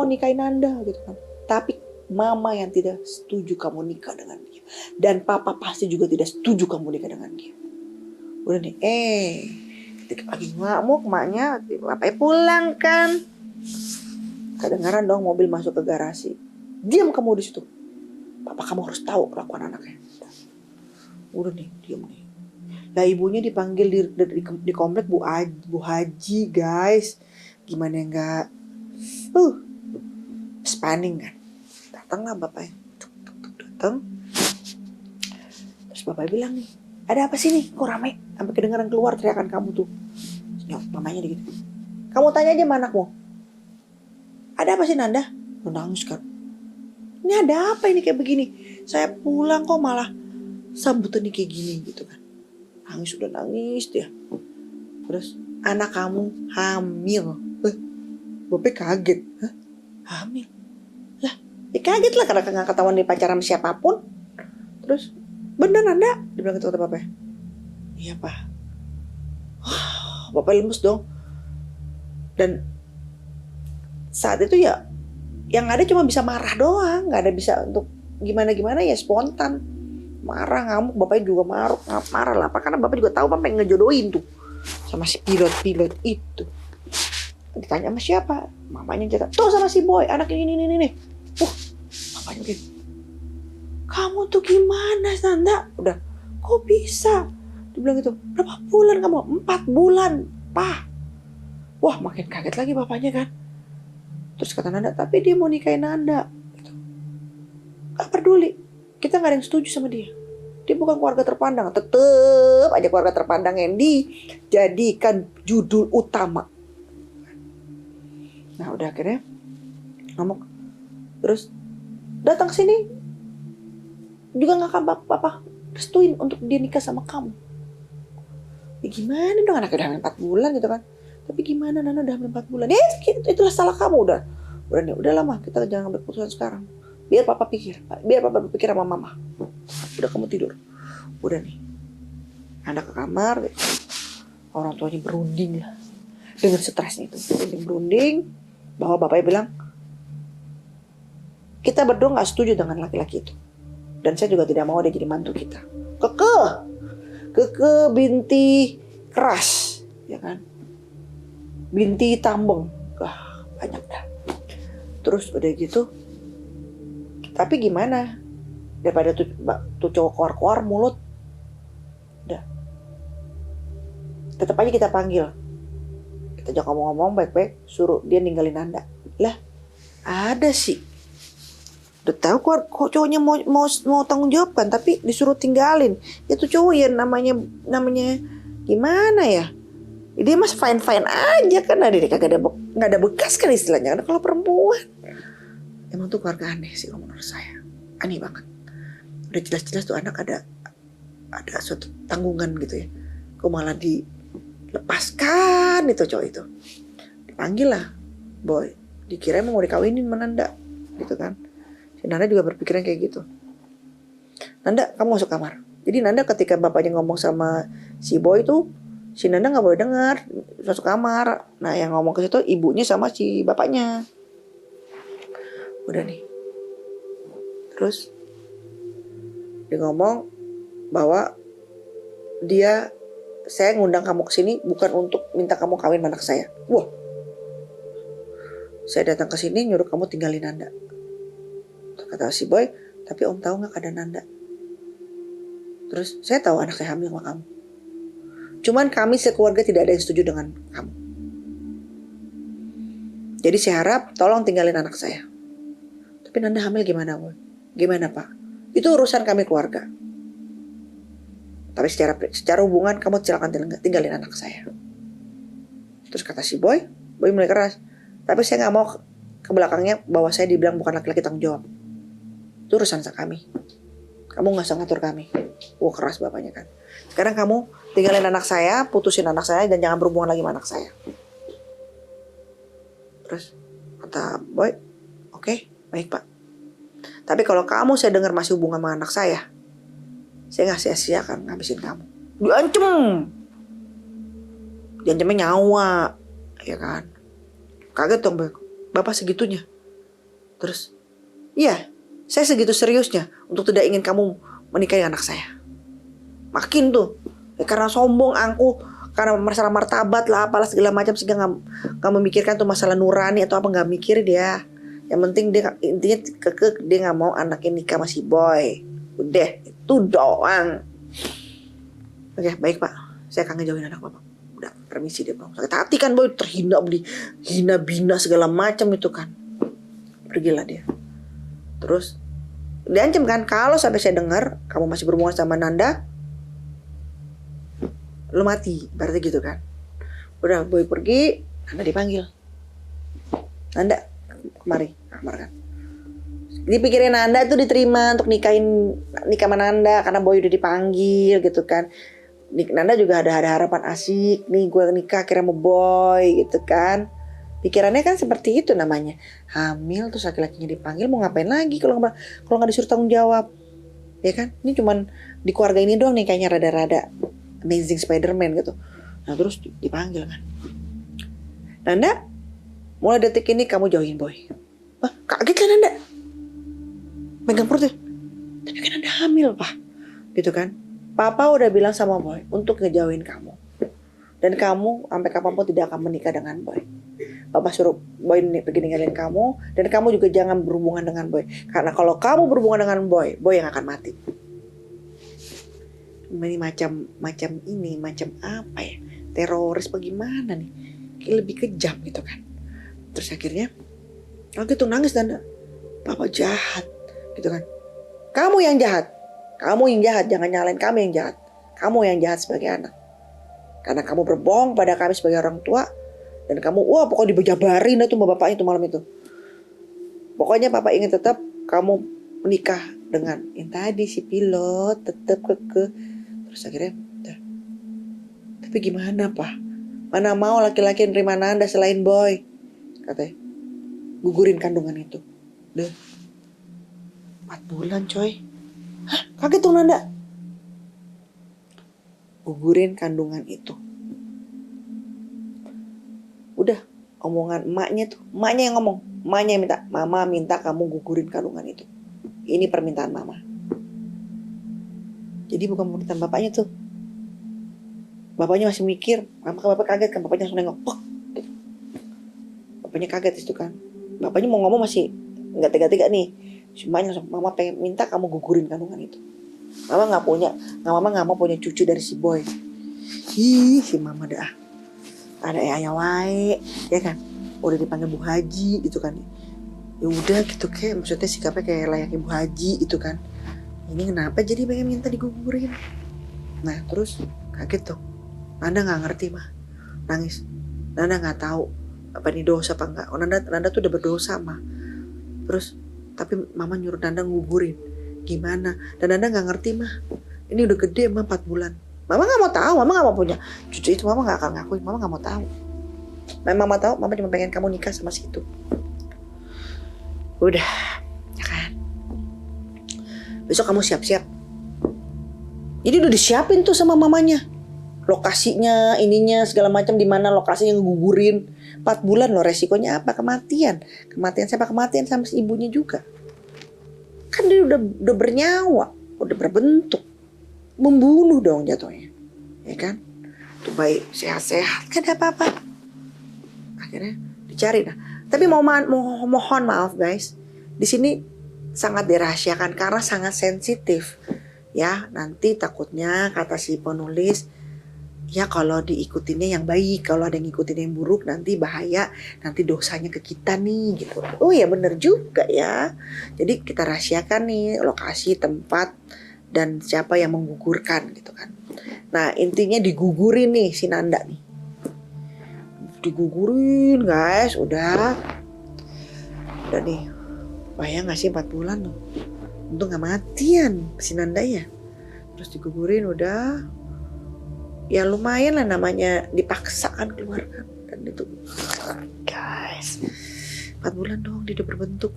nikahin Nanda gitu kan. Tapi mama yang tidak setuju kamu nikah dengan dia. Dan papa pasti juga tidak setuju kamu nikah dengan dia. Udah nih, ketika lagi ngamuk maknya, bapaknya pulang kan. Kedengaran dong mobil masuk ke garasi. Diam kamu di situ. Papa kamu harus tahu kelakuan anaknya. Udah nih, diam nih. Lah ibunya dipanggil di komplek Bu Haji guys. Gimana enggak panik kan. Datanglah bapaknya. Datang. Terus bapak bilang nih, ada apa sih nih? Kok ramai? Sampai kedengaran keluar teriakan kamu tuh. Senyum, mamanya gitu. Kamu tanya aja sama anakmu. Ada apa sih Nanda? Lu nangis kan? Ini ada apa ini kayak begini? Saya pulang kok malah sambutannya kayak gini gitu kan. Nangis udah nangis dia. Terus anak kamu hamil. Bapak kaget. Hah? Hamil? Lah, ya kaget lah karena gak ketahuan dia pacaran sama siapapun. Terus, bener Nanda? Dibilang gitu kata bapak. Iya pak. Bapak lemes dong. Dan saat itu ya yang ada cuma bisa marah doang, nggak ada bisa untuk gimana ya, spontan marah, ngamuk. Bapaknya juga marah lah, karena bapak juga tahu bapak yang ngejodohin tuh sama si pilot itu. Ditanya sama siapa? Mamanya cerita, tuh sama si boy, anak ini nih. Mamanya gitu, kamu tuh gimana Nanda? Udah, kok bisa? Dibilang gitu, berapa bulan kamu? 4 bulan, Pak. Wah, makin kaget lagi bapaknya kan. Terus kata Nanda, tapi dia mau nikahin Nanda. Gitu. Gak peduli, kita gak ada yang setuju sama dia. Dia bukan keluarga terpandang. Tetep aja keluarga terpandang yang dijadikan judul utama. Nah udah akhirnya ngomong. Terus datang ke sini juga gak kan bapak restuin untuk dia nikah sama kamu. Ya gimana dong, anaknya udah hamil 4 bulan gitu kan. Tapi gimana Nana udah hamil 4 bulan? Ya itulah salah kamu udah nih, udah lama kita jangan ambil keputusan sekarang. Biar papa berpikir sama mama. Udah kamu tidur. Udah nih. Anda ke kamar. Orang tuanya berunding lah. Dengan stresnya itu. Berunding. Bahwa bapaknya bilang, kita berdua gak setuju dengan laki-laki itu. Dan saya juga tidak mau dia jadi mantu kita. Keke binti keras. Ya kan. Binti tambeng. Banyak dah. Terus udah gitu. Tapi gimana? Daripada tuh cowok keluar mulut. Udah. Tetap aja kita panggil. Kita ajak ngomong-ngomong baik-baik. Suruh dia ninggalin Nanda. Lah, ada sih. Udah tahu kok cowoknya mau tanggung jawab kan. Tapi disuruh tinggalin. Itu cowok ya namanya gimana ya? Dia mas fine aja kan. Dia kagak ada bekas kan istilahnya. Karena kalau perempuan. Emang tuh keluarga aneh sih kalau menurut saya. Aneh banget. Udah jelas-jelas tuh anak ada suatu tanggungan gitu ya. Kok malah dilepaskan itu cowok itu. Dipanggil lah boy. Dikira emang mau dikawinin sama Nanda gitu kan. Si Nanda juga berpikiran kayak gitu. Nanda kamu masuk kamar. Jadi Nanda ketika bapaknya ngomong sama si boy tuh, si Nanda gak boleh dengar. Masuk kamar. Nah yang ngomong ke situ ibunya sama si bapaknya. Udah nih. Terus dia ngomong bahwa saya ngundang kamu ke sini bukan untuk minta kamu kawin sama anak saya. Wah. Saya datang ke sini nyuruh kamu tinggalin Nanda. Kata si boy, tapi om tahu nggak keadaan Nanda? Terus saya tahu anak saya hamil sama kamu. Cuman kami sekeluarga tidak ada yang setuju dengan kamu. Jadi saya harap tolong tinggalin anak saya. Tapi Nanda hamil gimana boy? Gimana pak? Itu urusan kami keluarga. Tapi secara hubungan kamu silakan tinggalin anak saya. Terus kata si boy mulai keras. Tapi saya nggak mau ke belakangnya bahwa saya dibilang bukan laki-laki tanggung jawab. Itu urusan kami. Kamu nggak usah ngatur kami. Wah keras bapaknya kan. Sekarang kamu tinggalin anak saya, putusin anak saya dan jangan berhubungan lagi sama anak saya. Terus kata boy, oke, baik pak. Tapi kalau kamu saya dengar masih hubungan sama anak saya nggak sia-sia akan ngabisin kamu. Diancem. Diancemnya nyawa. Ya kan. Kaget dong bapak segitunya. Terus, iya, saya segitu seriusnya untuk tidak ingin kamu menikahi anak saya. Makin tuh. Karena sombong, angkuh. Karena masalah martabat lah, apalah segala macam. Sehingga gak memikirkan tuh masalah nurani atau apa. Gak mikir dia. Yang penting dia intinya dia gak mau anaknya nikah sama si boy. Udah, itu doang. Oke, baik pak. Saya akan ngejauhin anak bapak. Udah. permisi dia pulang. Sakit hati kan Boy, terhina, hina bina segala macam itu kan. Pergilah dia. Terus diancam kan, kalau sampai saya dengar kamu masih berhubungan sama Nanda, lu mati, berarti gitu kan. Udah Boy pergi, Nanda dipanggil. Nanda kemari, kamar kan. Dipikirin Nanda tuh diterima untuk nikah sama Nanda karena Boy udah dipanggil gitu kan. Nanda juga ada harapan asik nih, gue nikah akhirnya sama Boy gitu kan. Pikirannya kan seperti itu namanya. Hamil terus laki-lakinya dipanggil, mau ngapain lagi kalau nggak disuruh tanggung jawab, ya kan? Ini cuman di keluarga ini doang nih kayaknya rada-rada Amazing Spider-Man gitu. Nah terus dipanggil kan. Nanda, mulai detik ini kamu jauhin Boy. Wah, kaget kan Nanda? Megang perutnya. Tapi kan Nanda hamil, Pak. Gitu kan. Papa udah bilang sama Boy untuk ngejauhin kamu. Dan kamu sampai kapanpun tidak akan menikah dengan Boy. Papa suruh Boy pergi ninggalin kamu. Dan kamu juga jangan berhubungan dengan Boy. Karena kalau kamu berhubungan dengan Boy, Boy yang akan mati. Ini macam apa ya? Teroris bagaimana nih? Kayak lebih kejam gitu kan. Terus akhirnya gitu nangis Nanda. Papa jahat gitu kan. Kamu yang jahat, jangan nyalain kami yang jahat. Kamu yang jahat sebagai anak. Karena kamu berbohong pada kami sebagai orang tua. Dan kamu, pokoknya dibejabarin itu sama bapaknya itu malam itu. Pokoknya papa ingin tetap kamu menikah dengan yang tadi si pilot, tetap kekeh. Terus akhirnya, tapi gimana Pak? Mana mau laki-laki yang nerima Nanda selain Boy? Katanya, gugurin kandungan itu. 4 bulan coy. Hah? Kaget tuh Nanda. Gugurin kandungan itu. Udah, omongan emaknya yang ngomong. Emaknya yang minta, mama minta kamu gugurin kandungan itu. Ini permintaan mama. Jadi bukan permintaan bapaknya tuh. Bapaknya masih mikir, bapak kaget kan, bapaknya langsung nengok. Gitu. Bapaknya kaget itu kan. Bapaknya mau ngomong masih nggak tega-tega nih. Semuanya langsung, mama pengen minta kamu gugurin kandungan itu. Mama nggak mau punya cucu dari si Boy. Si mama dah. Ada ayah wae, ya kan? Udah dipanggil Bu Haji gitu kan. Ya udah gitu kayak, maksudnya sikapnya kayak layaknya Bu Haji gitu kan. Ini kenapa jadi pengen minta digugurin? Nah terus kaget tuh. Nanda nggak ngerti mah, nangis. Nanda nggak tahu apa ini dosa apa enggak. Nanda tuh udah berdosa mah. Terus tapi mama nyuruh Nanda ngugurin. Gimana? Dan Nanda nggak ngerti mah. Ini udah gede mah 4 bulan. Mama nggak mau tahu, mama nggak mau punya cucu itu, mama nggak akan ngakuin, mama nggak mau tahu. Mama tahu, mama cuma pengen kamu nikah sama si itu. Udah, ya kan. Besok kamu siap-siap. Jadi udah disiapin tuh sama mamanya. Lokasinya, ininya, segala macam di mana lokasinya ngegugurin. 4 bulan loh, resikonya apa? Kematian. Kematian siapa? Kematian sama si ibunya juga. Kan dia udah bernyawa, udah berbentuk. Membunuh dong jatuhnya. Ya kan? Tuh baik, sehat-sehat, kan ada apa-apa. Akhirnya dicari. Nah, tapi mohon maaf guys. Di sini sangat dirahasiakan karena sangat sensitif. Ya, nanti takutnya kata si penulis, ya kalau diikutinnya yang baik, kalau ada yang ngikutin yang buruk nanti bahaya, nanti dosanya ke kita nih gitu. Oh ya bener juga ya. Jadi kita rahasiakan nih lokasi, tempat, dan siapa yang menggugurkan gitu kan. Nah intinya digugurin nih si Nanda nih. Digugurin guys, udah nih. Bayang gak sih 4 bulan loh. Untung gak matian si Nanda ya. Terus digugurin udah. Ya lumayan lah namanya dipaksa kan keluar kan. Dan itu guys 4 bulan dong dia udah berbentuk.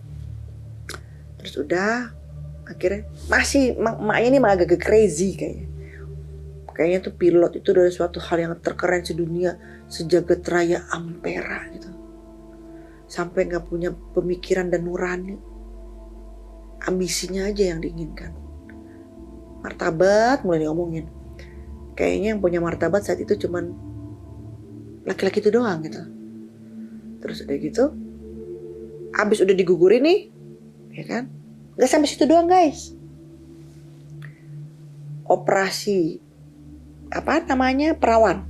Terus udah akhirnya masih maknya ini malah agak crazy kayaknya tuh pilot itu adalah suatu hal yang terkeren sedunia, sejagat raya Ampera gitu. Sampai gak punya pemikiran dan nurani, ambisinya aja yang diinginkan. Martabat mulai diomongin. Kayaknya yang punya martabat saat itu cuman laki-laki itu doang gitu. Terus udah gitu, abis udah digugurin nih, ya kan? Gak sampai situ doang guys. Operasi apa namanya perawan.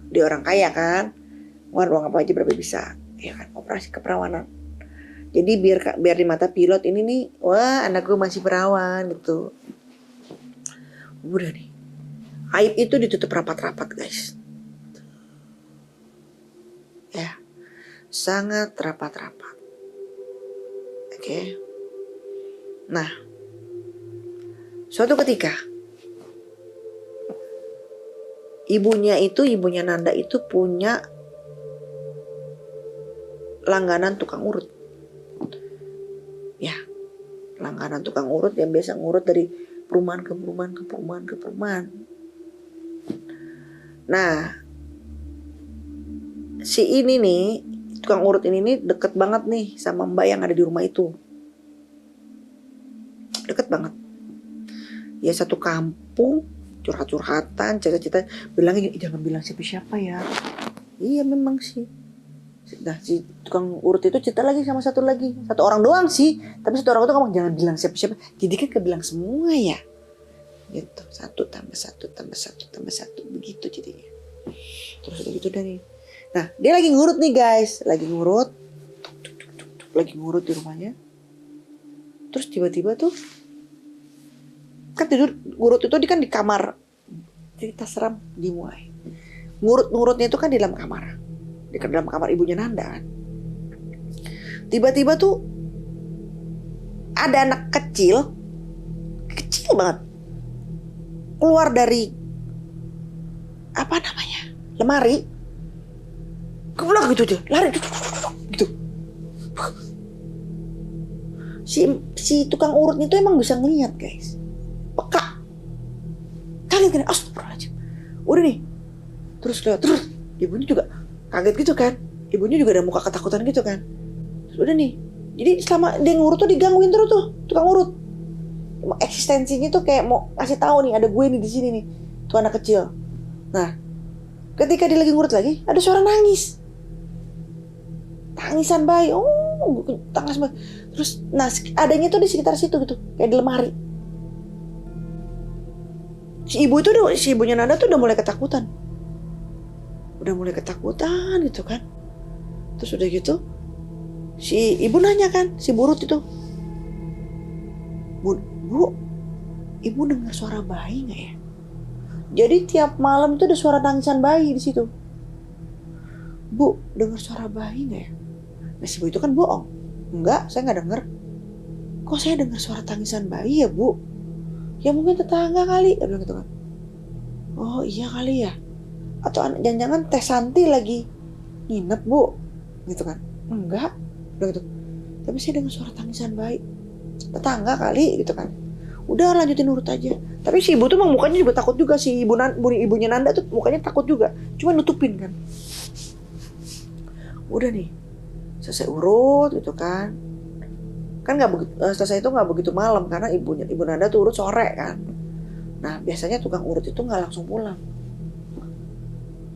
Dia orang kaya kan, uang apa aja berapa bisa, ya kan, operasi keperawanan. Jadi biar di mata pilot ini nih, wah anak gue masih perawan gitu. Udah nih, aib itu ditutup rapat-rapat guys. Ya, sangat rapat-rapat. Oke. Nah, suatu ketika ibunya Nanda itu punya langganan tukang urut. Ya, langganan tukang urut yang biasa ngurut dari perumahan ke perumahan. Nah, si ini nih, tukang urut ini nih deket banget nih sama mbak yang ada di rumah itu. Deket banget. Ya satu kampung, curhat-curhatan, cerita-cerita, bilangnya jangan bilang siapa-siapa ya. Iya memang sih. Nah si tukang urut itu cerita lagi sama satu orang doang sih, tapi satu orang itu ngomong jangan bilang siapa-siapa. Jadi kan kebilang semua ya. Gitu, 1 tambah 1 tambah 1 tambah 1 begitu jadinya. Terus begitu dari. Nah dia lagi ngurut nih guys, lagi ngurut di rumahnya. Terus tiba-tiba tuh kan tidur ngurut itu kan di kamar. Cerita seram dimulai. Ngurutnya itu kan di dalam kamar. Di dalam kamar ibunya Nanda kan. Tiba-tiba tuh ada anak kecil banget keluar dari apa namanya lemari, keluar gitu aja, lari gitu. Si tukang urutnya itu emang bisa ngeliat guys, peka. Kaget kan, astagfirullahaladzim. Udah nih, terus ibunya juga kaget gitu kan, ibunya juga ada muka ketakutan gitu kan. Terus udah nih, jadi selama dia ngurut tuh digangguin terus tuh tukang urut. Eksistensinya tuh kayak mau kasih tahu nih ada gue nih di sini nih, tuh anak kecil. Nah, ketika dia lagi ngurut lagi, ada suara nangis, tangisan bayi, tangis bayi. Terus, nah adanya tuh di sekitar situ gitu, kayak di lemari. Si ibunya Nanda tuh udah mulai ketakutan gitu kan. Terus udah gitu, si ibu nanya kan, si burut itu, Bu, ibu dengar suara bayi nggak ya? Jadi tiap malam itu ada suara tangisan bayi di situ. Bu, dengar suara bayi nggak ya? Nah si ibu itu kan bohong. Enggak, saya nggak dengar. Kok saya dengar suara tangisan bayi ya Bu? Ya mungkin tetangga kali, dia bilang gitu kan. Oh iya kali ya. Atau jangan-jangan Teh Santi lagi nginep Bu, gitu kan? Enggak, bilang gitu. Tapi saya dengar suara tangisan bayi. Tetangga kali gitu kan. Udah lanjutin urut aja. Tapi si ibu tuh mukanya juga takut juga. Si ibunya Nanda tuh mukanya takut juga, cuma nutupin kan. Udah nih selesai urut gitu kan nggak begitu, selesai itu nggak begitu malam karena ibu Nanda tuh urut sore kan. Nah biasanya tukang urut itu nggak langsung pulang,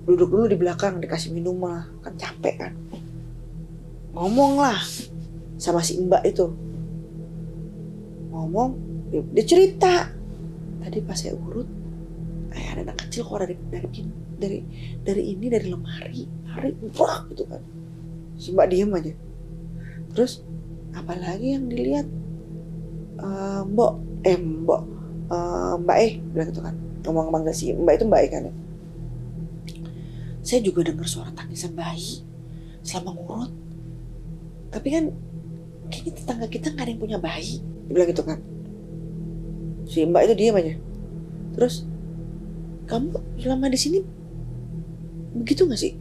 duduk dulu di belakang dikasih minum lah, kan capek kan. Ngomong lah sama si mbak itu, ngomong, dia cerita tadi pas saya urut ada anak kecil keluar dari lemari wah gitu kan. Si mbak diem aja. Terus apalagi yang dilihat mbak bilang gitu kan, ngomong manggil si mbak itu mbak kan ya. Saya juga dengar suara tangisan bayi selama ngurut, tapi kan kayaknya tetangga kita nggak ada yang punya bayi, dia bilang gitu kan. Si mbak itu diam aja. Terus kamu selama di sini begitu nggak sih?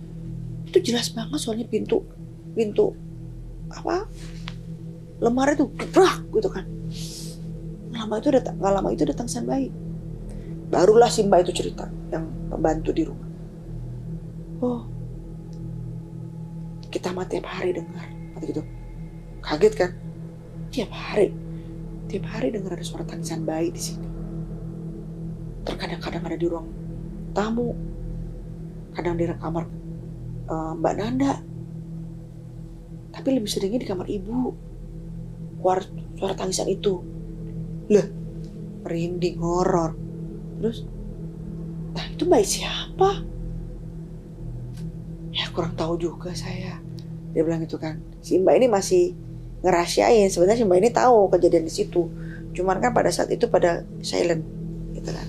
Itu jelas banget soalnya pintu apa lemari tuh gebrak gitu kan. Nggak lama itu datang sang bayi. Barulah si mbak itu cerita, yang pembantu di rumah. Oh, kita mah tiap hari dengar gitu. Kaget kan? Tiap hari dengar ada suara tangisan bayi di sini. Terkadang ada di ruang tamu, kadang di kamar Mbak Nanda, tapi lebih seringnya di kamar ibu. Keluar suara tangisan itu. Lah, merinding, horor. Terus, nah itu bayi siapa? Ya kurang tahu juga saya. Dia bilang gitu kan. Si Mbak ini masih ngerahasiain. Sebenarnya si Mbak ini tahu kejadian di situ. Cuman kan pada saat itu pada silent gitu kan.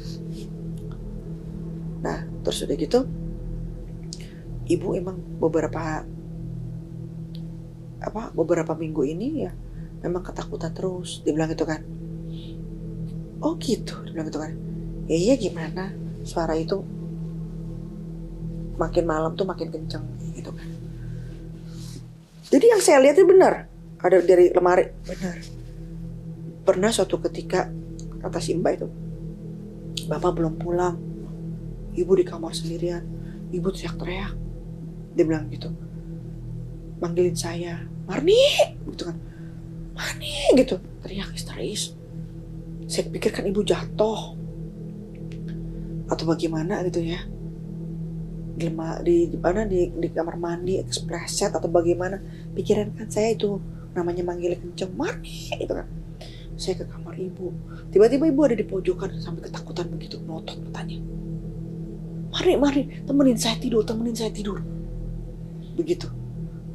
Nah terus udah gitu, ibu emang beberapa minggu ini ya memang ketakutan terus. Dia bilang gitu kan. Oh gitu, dia bilang gitu kan. Ya iya gimana, suara itu makin malam tuh makin kenceng gitu kan. Jadi yang saya lihat itu benar, ada dari lemari, benar. Pernah suatu ketika kata si Mbak itu, bapak belum pulang, ibu di kamar sendirian, ibu teriak-teriak. Dia bilang gitu, manggilin saya, Marni, gitu kan, Marni, gitu, teriak histeris. Saya pikirkan ibu jatuh atau bagaimana gitu ya, di kamar mandi eksploset atau bagaimana. Pikiran kan saya itu namanya manggil kenceng, Marni, gitu kan. Saya ke kamar ibu, tiba-tiba ibu ada di pojokan sampai ketakutan begitu, melotot matanya. Marni, temenin saya tidur. Begitu,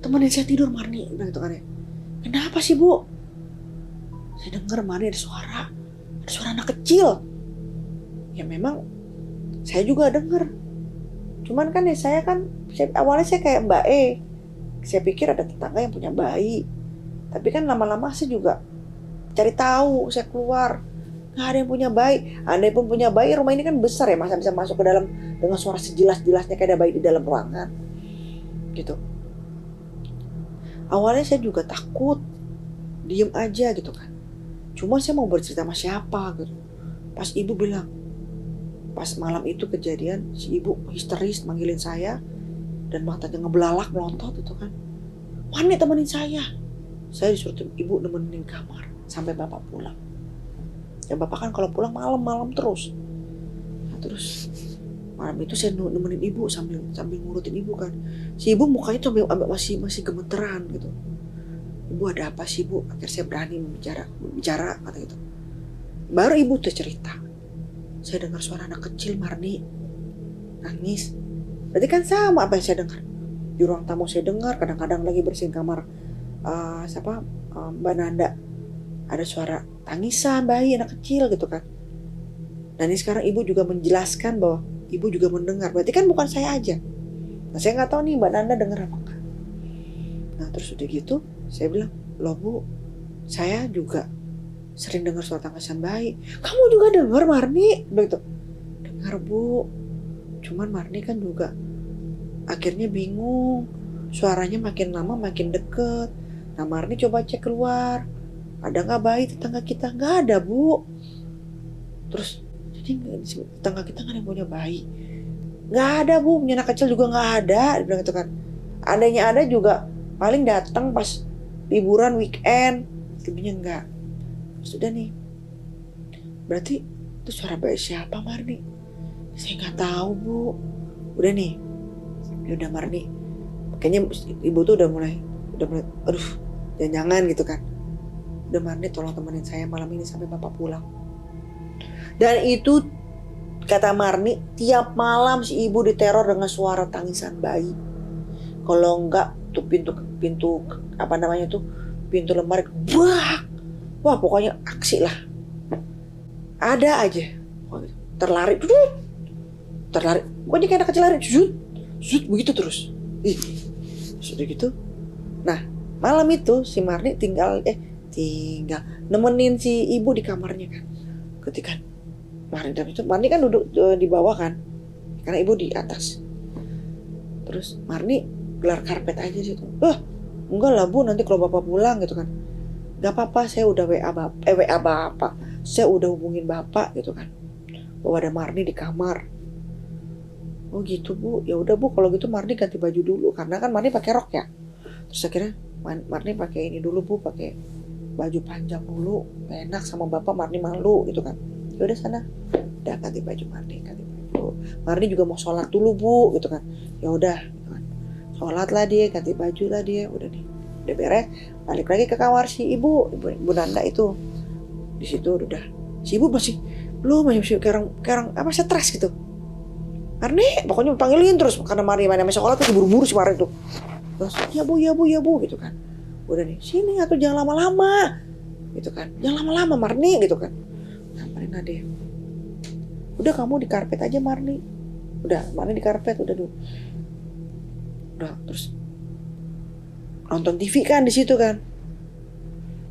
temenin saya tidur Marni, bilang gitu kan ya. Kenapa sih bu? Saya dengar Marni ada suara anak kecil. Ya memang saya juga dengar. Cuman kan ya awalnya saya kayak Mbak saya pikir ada tetangga yang punya bayi. Tapi kan lama-lama saya juga cari tahu, saya keluar, nggak ada yang punya bayi. Andai pun punya bayi, rumah ini kan besar ya, masa bisa masuk ke dalam dengan suara sejelas-jelasnya kayak ada bayi di dalam ruangan gitu. Awalnya saya juga takut, diem aja gitu kan. Cuma saya mau bercerita sama siapa gitu. Pas ibu bilang, pas malam itu kejadian, si ibu histeris manggilin saya dan matanya ngebelalak melotot itu kan. Mana temenin saya? Saya disuruh ibu nemenin kamar sampai bapak pulang. Ya bapak kan kalau pulang malam-malam terus. Nah, terus malam itu saya nemenin ibu sambil ngurutin ibu kan. Si ibu mukanya tuh masih gemeteran gitu. Ibu ada apa sih bu? Akhirnya saya berani bicara kata gitu. Baru ibu tuh cerita. Saya dengar suara anak kecil Marni nangis. Berarti kan sama apa yang saya dengar. Di ruang tamu saya dengar, kadang-kadang lagi bersihin kamar Mbak Nanda. Ada suara tangisan bayi anak kecil gitu kan. Dan ini sekarang ibu juga menjelaskan bahwa ibu juga mendengar. Berarti kan bukan saya aja. Nah saya nggak tahu nih Mbak Nanda dengar apa enggak. Nah terus udah gitu saya bilang, loh bu, saya juga sering dengar suara tangisan bayi. Kamu juga dengar Marni? Begitu. Dengar bu. Cuman Marni kan juga akhirnya bingung. Suaranya makin lama makin deket. Nah Marni coba cek keluar. Ada nggak bayi tetangga kita? Nggak ada bu. Terus jadi tetangga kita nggak ada yang punya bayi. Nggak ada bu, punya anak kecil juga nggak ada. Dia bilang gitu kan. Andainya ada juga paling datang pas liburan weekend. Lebihnya enggak. Sudah nih. Berarti itu suara bayi siapa Marni? Saya nggak tahu bu. Udah nih. Ya udah Marni. Kayaknya ibu tuh udah mulai aduh jangan gitu kan. Udah Marni tolong temenin saya malam ini sampai bapak pulang. Dan itu kata Marni tiap malam si ibu diteror dengan suara tangisan bayi. Kalau enggak tuh pintu pintu lemari brak. Wah pokoknya aksi lah. Ada aja terlari pokoknya kayak anak kecil lari begitu terus. Sudah gitu. Nah malam itu si Marni tinggal nemenin si ibu di kamarnya kan. Ketika Marni kan duduk di bawah kan, karena ibu di atas. Terus Marni gelar karpet aja situ. Enggak lah bu, nanti kalau bapak pulang gitu kan. Gak apa-apa, saya udah WA bapak. Saya udah hubungin bapak gitu kan. Bahwa ada Marni di kamar. Oh gitu bu, ya udah bu kalau gitu Marni ganti baju dulu karena kan Marni pakai rok ya. Terus akhirnya Marni pakai ini dulu bu, pakai baju panjang dulu, enak sama bapak. Marni malu gitu kan. Ya udah sana, udah ganti baju Marni. Marni juga mau sholat dulu bu gitu kan. Ya udah, gitu kan. Sholat lah dia, ganti baju lah dia, udah nih, udah beres, balik lagi ke kamar si ibu Nanda itu. Di situ udah, si ibu masih kerang apa stres gitu. Marni, pokoknya panggilin terus karena Marni mana sekolah tuh buru-buru si Marni tuh. Terus ya bu gitu kan. Udah nih sini atau jangan lama-lama gitu kan, jangan lama-lama Marni gitu kan. Samperin Ade, udah kamu di karpet aja Marni, udah Marni di karpet udah dulu, udah terus nonton TV kan di situ kan.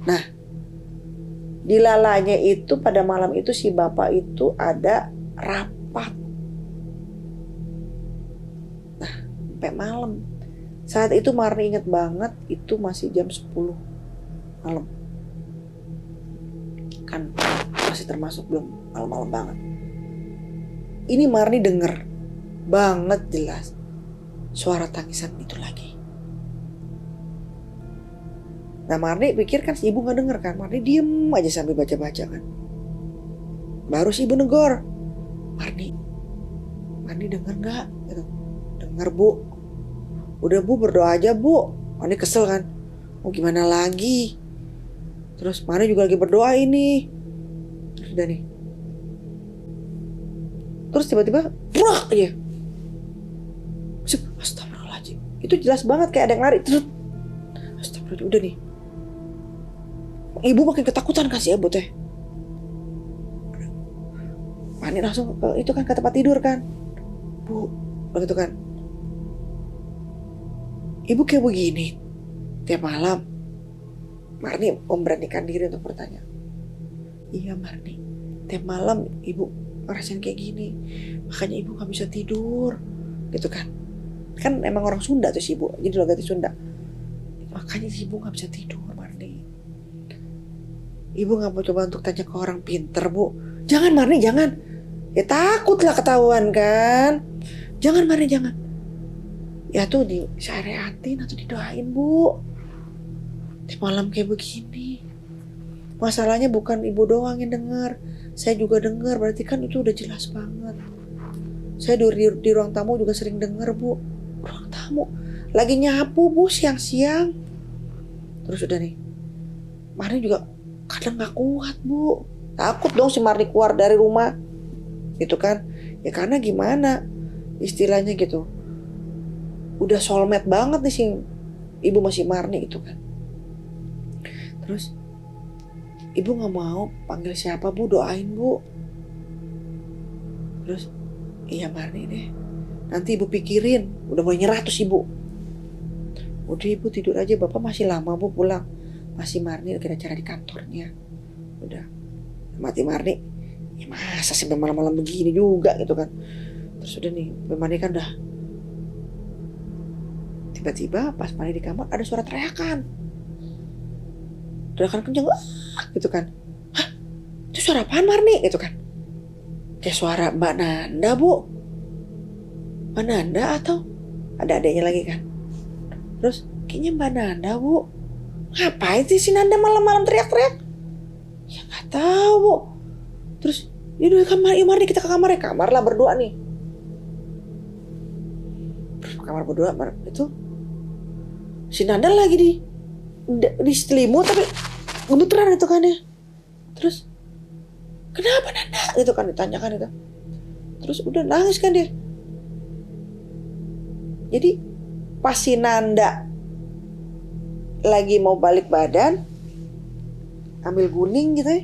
Nah di lalanya itu pada malam itu si bapak itu ada rapat. Nah sampai malam. Saat itu Marni inget banget itu masih jam 10 malam. Kan masih termasuk belum malam-malam banget. Ini Marni denger banget jelas suara tangisan itu lagi. Nah Marni pikir kan si ibu gak denger kan. Marni diem aja sambil baca-baca kan. Baru si ibu negor, Marni denger gak? Gitu. Denger bu. Udah bu berdoa aja bu. Marni kesel kan. Mau gimana lagi. Terus Marni juga lagi berdoa ini. Terus udah nih. Terus tiba-tiba brak aja. Astagfirullahaladzim. Itu jelas banget kayak ada yang lari. Terus astagfirullahaladzim udah nih. Ibu makin ketakutan kasih ya bu teh. Marni langsung itu kan ke tempat tidur kan. Bu, begitu kan. Ibu kayak begini tiap malam. Marni memberanikan diri untuk bertanya. Iya Marni, tiap malam ibu ngerasain kayak gini. Makanya ibu gak bisa tidur. Gitu kan. Kan emang orang Sunda tuh si ibu. Jadi logatnya Sunda. Makanya si ibu gak bisa tidur Marni. Ibu gak mau coba untuk tanya ke orang pinter bu. Jangan Marni, jangan. Ya takutlah ketahuan kan. Jangan Marni, jangan. Ya tuh disyariatin atau didoain bu. Di malam kayak begini. Masalahnya bukan ibu doang yang dengar. Saya juga dengar. Berarti kan itu udah jelas banget. Saya di ruang tamu juga sering dengar bu. Ruang tamu lagi nyapu bu siang-siang. Terus udah nih Marni juga kadang gak kuat bu. Takut dong si Marni keluar dari rumah. Gitu kan. Ya karena gimana istilahnya gitu. Udah soulmate banget nih si ibu masih Marni itu kan. Terus ibu gak mau panggil siapa bu, doain bu. Terus iya Marni deh. Nanti ibu pikirin. Udah mulai nyerah tuh ibu. Udah ibu tidur aja, bapak masih lama bu pulang. Masih Marni lagi ada acara di kantornya. Udah mati Marni. Ya masa sampai malam-malam begini juga gitu kan. Terus udah nih Marni kan udah. Tiba-tiba pas Marni di kamar ada suara teriakan. Teriakan kenceng gitu kan. Hah? Itu suara apaan Marni? Gitu kan. Kayak suara Mbak Nanda bu. Mbak Nanda atau ada adanya lagi kan. Terus kayaknya Mbak Nanda bu. Ngapain sih si Nanda malam-malam teriak-teriak? Ya gak tahu bu. Terus yaudah kamar, ya mari kita ke kamar ya. Kamar lah berdua nih. Kamar berdua itu si Nanda lagi di selimut tapi gemeteran itu kan ya. Terus kenapa Nanda? Gitu kan ditanyakan itu. Terus udah nangis kan dia. Jadi pas si Nanda lagi mau balik badan, ambil guling gitu ya.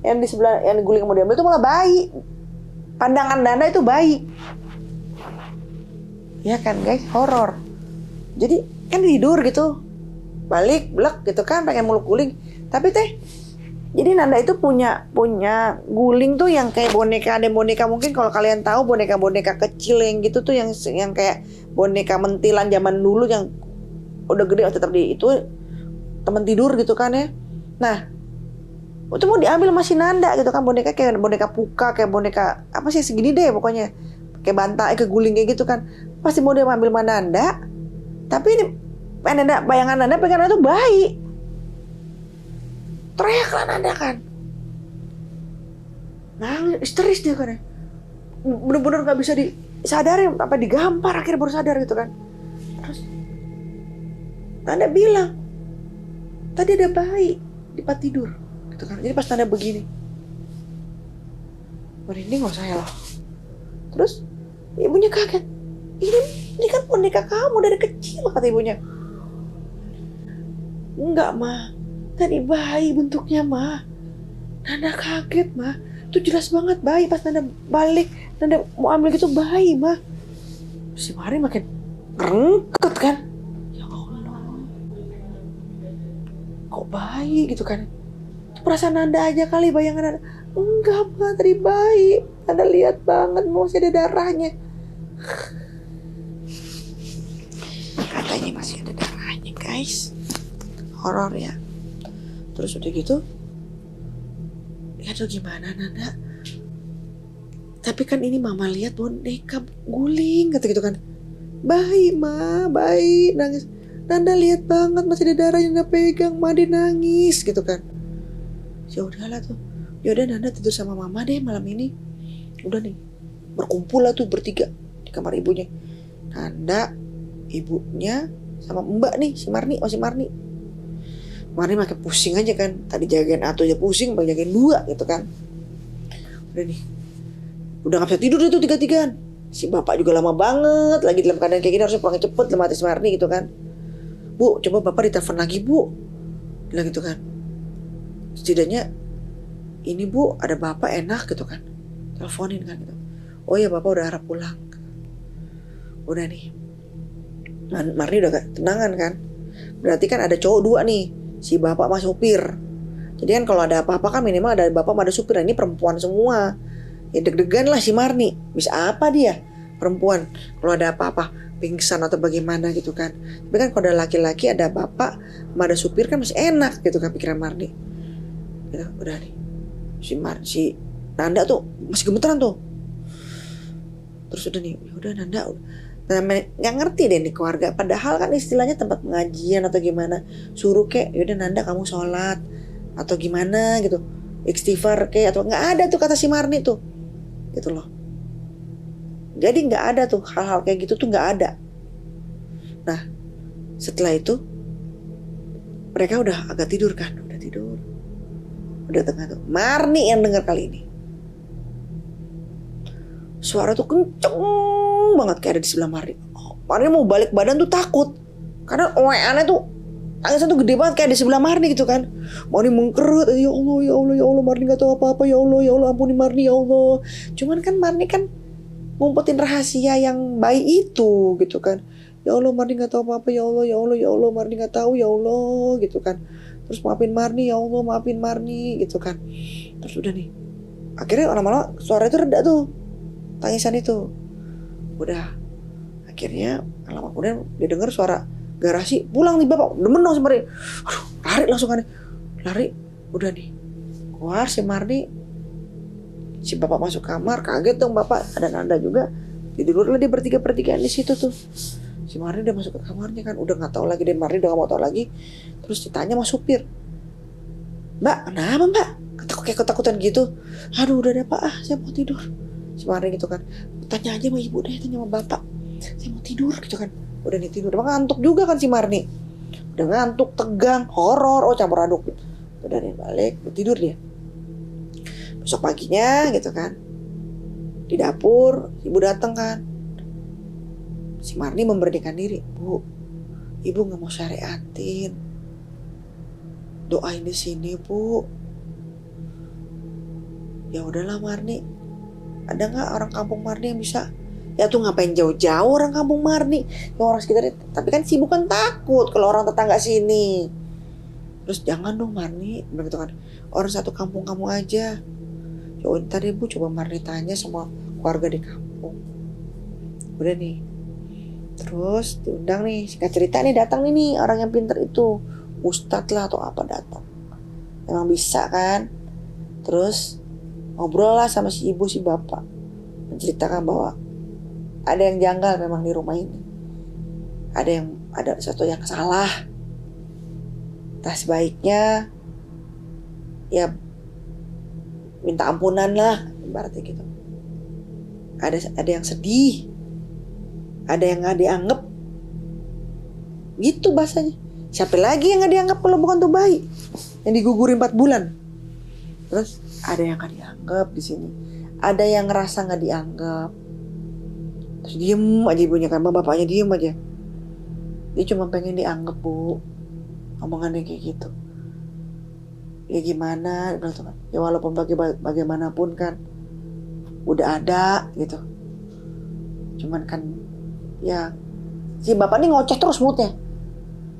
Yang di sebelah, yang guling mau diambil itu malah bayi. Pandangan Nanda itu bayi. Ya kan guys, horor. Jadi kan tidur gitu. Balik, blek gitu kan, pengen muluk guling. Tapi teh, jadi Nanda itu punya guling tuh yang kayak boneka. Ada boneka mungkin kalau kalian tahu boneka-boneka kecil yang gitu tuh yang kayak boneka mentilan zaman dulu yang udah gede tetap di itu teman tidur gitu kan ya. Nah, itu mau diambil sama si Nanda gitu kan, boneka kayak boneka puka, kayak boneka apa sih segini deh pokoknya. Kayak bantai ke guling kayak gitu kan. Pasti mau dia ambil sama Nanda. Tapi ini Nanda, bayangan Nanda pengen itu bayi. Teriak lah Nanda kan. Nangis, histeris dia kan ya. Bener-bener gak bisa disadari, apa digampar akhirnya baru sadar gitu kan. Terus Nanda bilang, tadi ada bayi di tempat tidur gitu kan. Jadi pas Nanda begini, merinding loh saya loh. Terus Ibunya kaget. Ini kan boneka kamu dari kecil, kata ibunya. Enggak, Ma. Tadi bayi bentuknya, Ma. Nanda kaget, Ma. Itu jelas banget bayi. Pas Nanda balik, Nanda mau ambil gitu bayi, Ma. Si Mari makin rengket kan. Ya Allah. Kok bayi gitu kan. Itu perasaan Nanda aja kali, bayangan Nanda. Enggak, Ma. Tadi bayi. Nanda lihat banget, masih ada darahnya. Katanya masih ada darahnya, guys. Horor ya. Terus udah gitu, aduh gimana Nanda, tapi kan ini mama lihat boneka guling, kata gitu kan. Bayi, Ma, bayi nangis. Nanda lihat banget masih ada darah yang Nanda pegang, Ma, dia nangis gitu kan. Ya udahlah tuh, ya udah Nanda tidur sama mama deh malam ini. Udah nih, berkumpul lah tuh bertiga di kamar ibunya. Nanda, ibunya, sama Mbak nih, si Marni. Marni makin pusing aja kan. Tadi jagain Atu aja pusing, bang jagain dua gitu kan. Udah nih, udah gak bisa tidur itu tiga-tigaan. Si bapak juga lama banget lagi dalam keadaan kayak gini, harusnya pulang cepet lemah si Marni gitu kan. Bu, coba bapak ditelepon lagi, Bu, bilang gitu kan. Setidaknya ini, Bu, ada bapak enak gitu kan. Teleponin kan gitu. Oh ya, bapak udah harap pulang. Udah nih, Marni udah gak tenangan kan. Berarti kan ada cowok dua nih, si bapak sama supir. Jadi kan kalau ada apa-apa kan minimal ada bapak sama ada supir. Nah, ini perempuan semua. Ya deg-degan lah si Marni. Bisa apa dia? Perempuan. Kalau ada apa-apa, pingsan atau bagaimana gitu kan. Tapi kan kalau ada laki-laki, ada bapak sama ada supir kan masih enak gitu kan pikiran Marni. Ya, udah nih. Si Nanda tuh masih gemeteran tuh. Terus udah nih, udah Nanda nggak ngerti deh nih keluarga. Padahal kan istilahnya tempat pengajian atau gimana. Suruh kek, yaudah Nanda kamu sholat atau gimana gitu, istighfar kek, atau nggak ada tuh kata si Marni tuh, gitu loh. Jadi nggak ada tuh hal-hal kayak gitu tuh nggak ada. Nah setelah itu mereka udah agak tidur kan, udah tidur, udah tengah tuh. Marni yang dengar kali ini suara tuh kenceng banget kayak ada di sebelah Marni. Marni mau balik badan tuh takut karena aneh tuh tangisan tuh gede banget kayak di sebelah Marni gitu kan. Marni mengkerut, ya Allah, ya Allah, ya Allah, Marni nggak tahu apa-apa, ya Allah, ya Allah, ampuni Marni, ya Allah. Cuman kan Marni kan ngumpetin rahasia yang bayi itu gitu kan. Ya Allah, Marni nggak tahu apa-apa, ya Allah, ya Allah, ya Allah, Marni nggak tahu, ya Allah gitu kan. Terus maafin Marni, ya Allah, maafin Marni gitu kan. Terus udah nih, akhirnya lama-lama suara itu reda tuh, tangisan itu. Udah, akhirnya lama kemudian dia dengar suara garasi, pulang nih bapak, demen dong si Marni. Aduh, lari langsung kan, lari. Udah nih, keluar si Marni, si bapak masuk kamar, kaget dong bapak, ada Nanda juga. Tidur lah dia bertiga-pertigaan di situ tuh. Si Marni udah masuk ke kamarnya kan, udah nggak tahu lagi deh, Marni udah nggak mau tahu lagi. Terus ditanya sama supir, Mbak, kenapa Mbak? Kayak ketakutan gitu. Aduh, udah deh Pak, saya mau tidur. Si Marni gitu kan, tanya aja sama ibu deh, tanya sama bapak, saya mau tidur gitu kan. Udah nih tidur, emang ngantuk juga kan si Marni. Udah ngantuk, tegang, horor, campur aduk. Udah nih balik, tidur dia. Besok paginya gitu kan, di dapur ibu datang kan. Si Marni memberanikan diri, Bu, ibu nggak mau syariatin, doain di sini Bu. Ya udahlah Marni, ada nggak orang kampung Marni yang bisa? Ya tuh ngapain jauh-jauh orang kampung Marni, ya orang sekitar. Tapi kan si ibu kan takut kalau orang tetangga sini. Terus jangan dong Marni, begitu kan, orang satu kampung kamu aja. Ya ntar deh Bu, coba Marni tanya sama keluarga di kampung. Udah nih, terus diundang nih, singkat cerita nih datang nih orang yang pinter itu, ustadz lah atau apa datang. Emang bisa kan. Terus ngobrol lah sama si ibu si bapak, menceritakan bahwa ada yang janggal memang di rumah ini. Ada sesuatu yang salah. Nah sebaiknya ya minta ampunan lah, ibaratnya gitu. Ada yang sedih, ada yang nggak dianggap, gitu bahasanya. Siapa lagi yang nggak dianggap kalau bukan tuh bayi yang diguguri 4 bulan? Terus ada yang nggak dianggap di sini, ada yang ngerasa nggak dianggap. Terus diem aja ibunya kan, bapaknya diem aja. Dia cuma pengen dianggap, Bu, omongannya kayak gitu. Ya gimana, bilang tuh kan. Ya walaupun bagaimanapun kan udah ada gitu. Cuman kan ya si bapak nih ngoceh terus moodnya.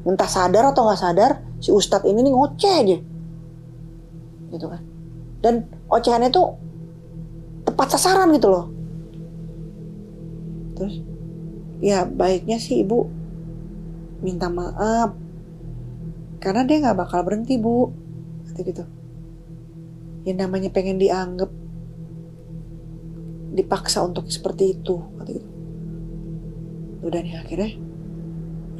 Entah sadar atau nggak sadar, si Ustadz ini nih ngoceh aja. Gitu kan. Dan ocehannya tuh tepat sasaran gitu loh. Terus ya baiknya sih ibu minta maaf. Karena dia gak bakal berhenti, Bu. Kata gitu. Yang namanya pengen dianggap, dipaksa untuk seperti itu. Kata gitu. Udah nih akhirnya,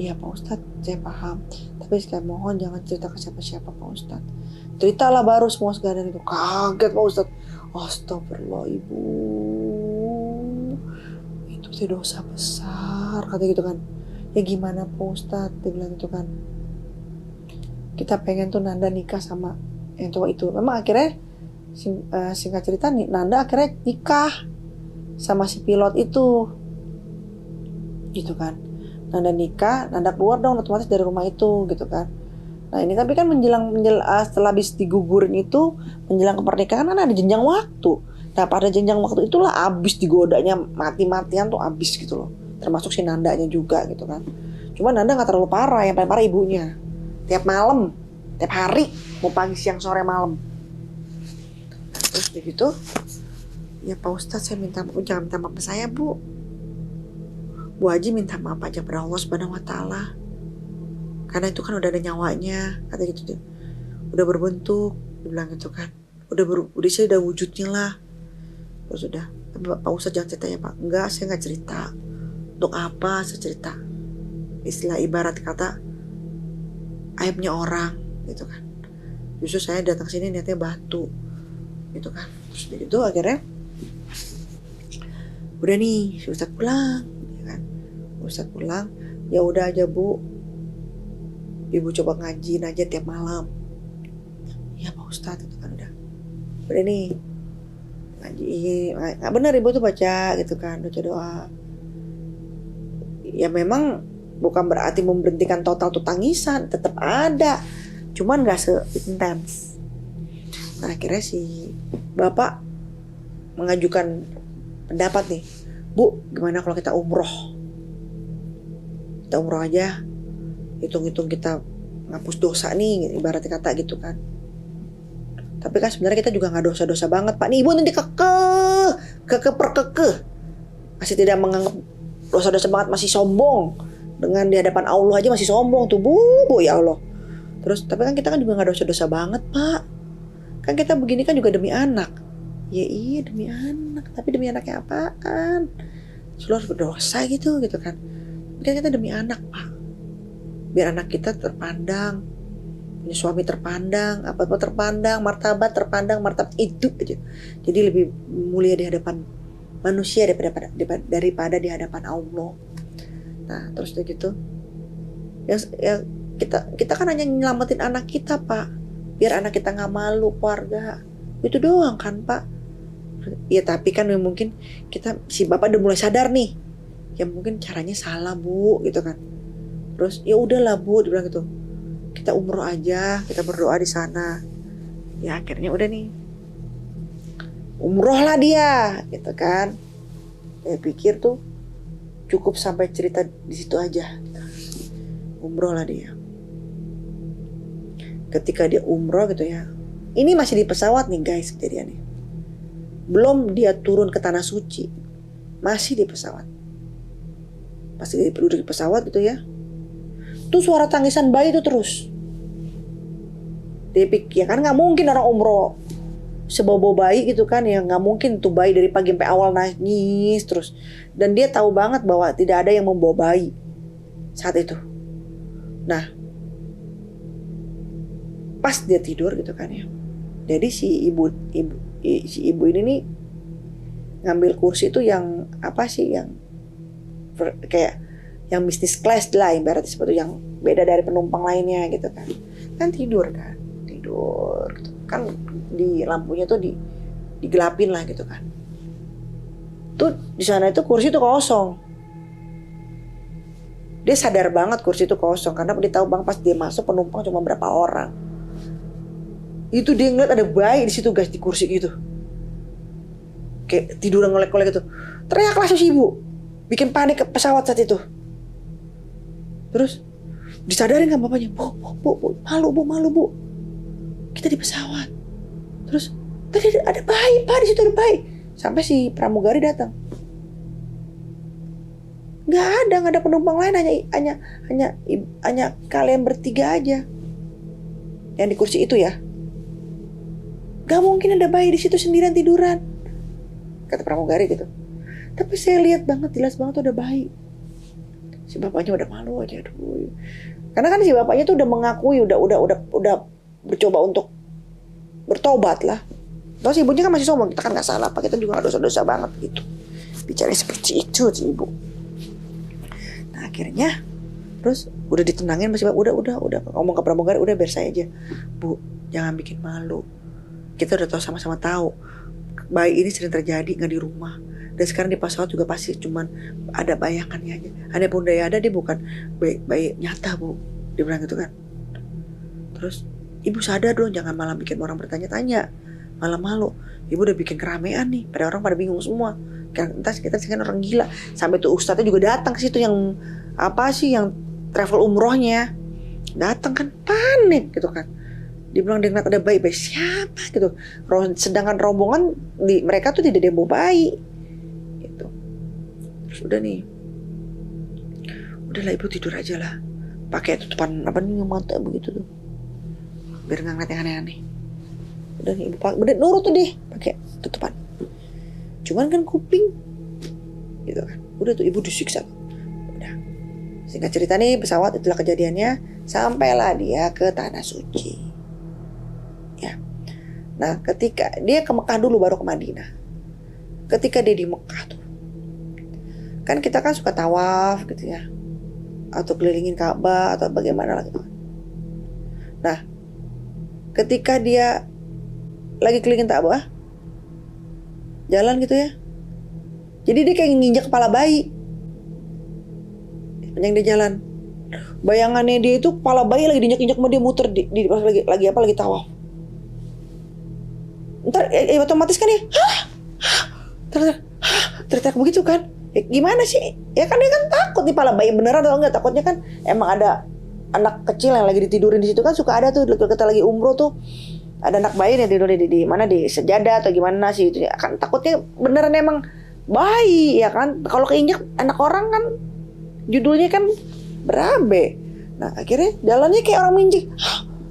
iya Pak Ustadz, saya paham. Tapi sekali mohon jangan cerita ke siapa-siapa Pak Ustadz. Ceritalah baru semua segala itu. Kaget Pak Ustadz. Astagfirullah Ibu. Itu sih dosa besar. Kata gitu kan. Ya gimana Pak Ustadz, dia bilang gitu kan. Kita pengen tuh Nanda nikah sama yang cowok itu. Memang akhirnya singkat cerita Nanda akhirnya nikah sama si pilot itu. Gitu kan. Nanda nikah, Nanda keluar dong otomatis dari rumah itu gitu kan. Nah ini tapi kan menjelang setelah habis digugurin itu, menjelang ke pernikahan kan ada jenjang waktu. Nah pada jenjang waktu itulah abis digodanya mati-matian tuh abis gitu loh. Termasuk si Nandanya juga gitu kan. Cuma Nanda gak terlalu parah, yang paling parah ibunya. Tiap malam, tiap hari, mau pagi, siang, sore, malam. Terus begitu, ya Pak Ustadz saya minta maaf, jangan minta maaf ke saya Bu. Bu Haji minta maaf aja pada Allah Subhanahu Wa Taala. Karena itu kan udah ada nyawanya, kata gitu dia. Udah berbentuk, dibilang gitu kan. Udah wujudnya lah. Terus udah, Pak Ustadz jangan cerita ya Pak. Enggak, saya nggak cerita. Untuk apa saya cerita? Istilah ibarat kata aibnya orang, gitu kan. Justru saya datang sini niatnya bantu, gitu kan. Terus itu akhirnya udah nih, si Ustadz pulang, ya kan. Ustadz pulang, ya udah aja Bu, Ibu coba ngajiin aja tiap malam. Ya Pak Ustadz itu kan udah nih ngajiin. Nggak bener Ibu tuh baca gitu kan, baca doa. Ya memang bukan berarti memberhentikan total tuh tangisan, tetap ada, cuman nggak seintens. Nah akhirnya si bapak mengajukan pendapat nih, Bu gimana kalau kita umroh? Kita umroh aja, hitung-hitung kita ngapus dosa nih, ibaratnya kata gitu kan. Tapi kan sebenarnya kita juga nggak dosa-dosa banget Pak. Nih Ibu nanti kekeh, masih tidak menganggap dosa-dosa banget, masih sombong. Dengan di hadapan Allah aja masih sombong tuh Bu ya Allah. Terus tapi kan kita kan juga nggak dosa-dosa banget Pak. Kan kita begini kan juga demi anak. Ya iya demi anak, tapi demi anaknya apaan? Lu harus berdosa gitu kan. Kan kita demi anak Pak. Biar anak kita terpandang, punya suami terpandang, apa-apa terpandang, martabat terpandang, martabat itu aja. Jadi lebih mulia di hadapan manusia daripada di hadapan Allah. Nah terus udah gitu ya kita kan hanya nyelamatin anak kita Pak, biar anak kita nggak malu keluarga, itu doang kan Pak. Ya tapi kan mungkin si bapak udah mulai sadar nih, ya mungkin caranya salah Bu gitu kan. Terus ya udahlah Bu dibilang gitu, kita umroh aja, kita berdoa di sana. Ya akhirnya udah nih umroh lah dia gitu kan. Saya pikir tuh cukup sampai cerita di situ aja. Umroh lah dia. Ketika dia umroh gitu ya, ini masih di pesawat nih guys kejadiannya. Belum dia turun ke tanah suci, masih di pesawat. Pasti dia duduk di pesawat gitu ya. Tuh suara tangisan bayi itu terus. Dia pikir ya kan nggak mungkin orang umroh sebobo bayi gitu kan, ya nggak mungkin tuh bayi dari pagi sampai awal nangis terus. Dan dia tahu banget bahwa tidak ada yang membawa bayi saat itu. Nah pas dia tidur gitu kan ya, jadi si ibu ini nih ngambil kursi itu yang apa sih, yang kayak yang business class lah ibaratnya, seperti yang beda dari penumpang lainnya gitu kan tidur gitu kan, di lampunya tuh digelapin lah gitu kan. tuh di sana itu kursi tuh kosong. Dia sadar banget kursi itu kosong karena dia tahu bang pas dia masuk penumpang cuma berapa orang. Itu dia ngeliat ada bayi di situ guys, di kursi itu. Kayak tiduran ngolek-ngolek gitu. Teriaklah si ibu, bikin panik ke pesawat saat itu. Terus disadarin kan bapaknya, bu, malu bu, kita di pesawat. Terus tadi ada bayi, pak, di situ ada bayi. Sampai si pramugari datang. Nggak ada penumpang lain, hanya kalian bertiga aja yang di kursi itu ya. Gak mungkin ada bayi di situ sendirian tiduran, kata pramugari gitu. Tapi saya lihat banget, jelas banget tuh ada bayi. Si bapaknya udah malu aja, aduh. Karena kan si bapaknya tuh udah mengakui, udah bercoba untuk bertobat lah. Terus ibunya kan masih sombong, kita kan nggak salah, pak, kita juga nggak dosa-dosa banget gitu. Bicara seperti itu si ibu. Nah akhirnya, terus udah ditenangin masih udah ngomong ke pramugari, udah biar saya aja, bu, jangan bikin malu. Kita udah tahu, sama-sama tahu bayi ini sering terjadi nggak di rumah. Dan sekarang di pesawat juga pasti cuman ada bayangannya aja. Ada pun daya ada, dia bukan bayi nyata bu. Dia bilang gitu kan. Terus ibu sadar dong, jangan malah bikin orang bertanya-tanya, malah malu. Ibu udah bikin keramaian nih, pada orang pada bingung semua. Entah kita kan orang gila. Sampai tuh ustadznya juga datang ke situ, yang apa sih, yang travel umrohnya datang kan, panik gitu kan. Dia bilang dia ngeliat ada bayi siapa gitu. Sedangkan rombongan mereka tuh tidak demo bayi gitu. Terus udah nih, udahlah ibu tidur aja lah, pakai tutupan apa nih mata begitu tuh, biar nggak ngeliat yang aneh-aneh. Udah nih ibu bener nurut tuh deh, pakai tutupan. Cuman kan kuping gitu kan. Udah tuh ibu disiksa. Udah. Singkat cerita nih, pesawat itulah kejadiannya. Sampailah dia ke tanah suci. Ya. Nah, ketika dia ke Mekah dulu baru ke Madinah. Ketika dia di Mekah tuh, kan kita kan suka tawaf gitu ya, atau kelilingin Ka'bah atau bagaimana lah gitu. Nah, ketika dia lagi kelilingin Ka'bah, jalan gitu ya, jadi dia kayak nginjak kepala bayi yang dia jalan. Bayangannya dia itu kepala bayi lagi diinjak-injak sama dia, muter di lagi tawaf. Ntar otomatis kan ya, teriak begitu kan. Ya, gimana sih? Ya kan dia kan takut nih, kepala bayi beneran atau enggak. Takutnya kan emang ada anak kecil yang lagi ditidurin di situ kan, suka ada tuh kita lagi umroh tuh, ada anak bayi yang tidur di mana, di sejadah atau gimana sih itu ya kan. Takutnya beneran emang bayi ya kan. Kalau keinjak anak orang kan judulnya kan berabe. Nah akhirnya jalannya kayak orang minjek.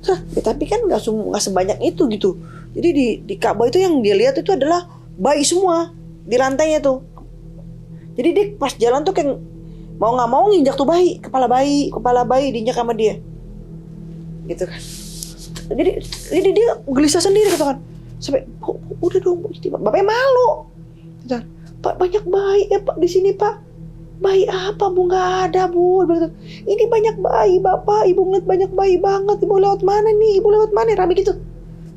Ya, tapi kan nggak sebanyak itu gitu. Jadi di Ka'bah itu yang dia lihat itu adalah bayi semua di lantainya tuh. Jadi dia pas jalan tuh kayak mau nggak mau nginjak tuh bayi, kepala bayi diinjak sama dia, gitu kan. Jadi dia gelisah sendiri gitu kan. Sampai udah dong, bapaknya malu. Gitu. Pak, banyak bayi ya pak di sini pak. Bayi apa bu? Nggak ada bu. Begitu. Ini banyak bayi bapak. Ibu ngeliat banyak bayi banget. Ibu lewat mana nih? Ibu lewat mana? Rame gitu.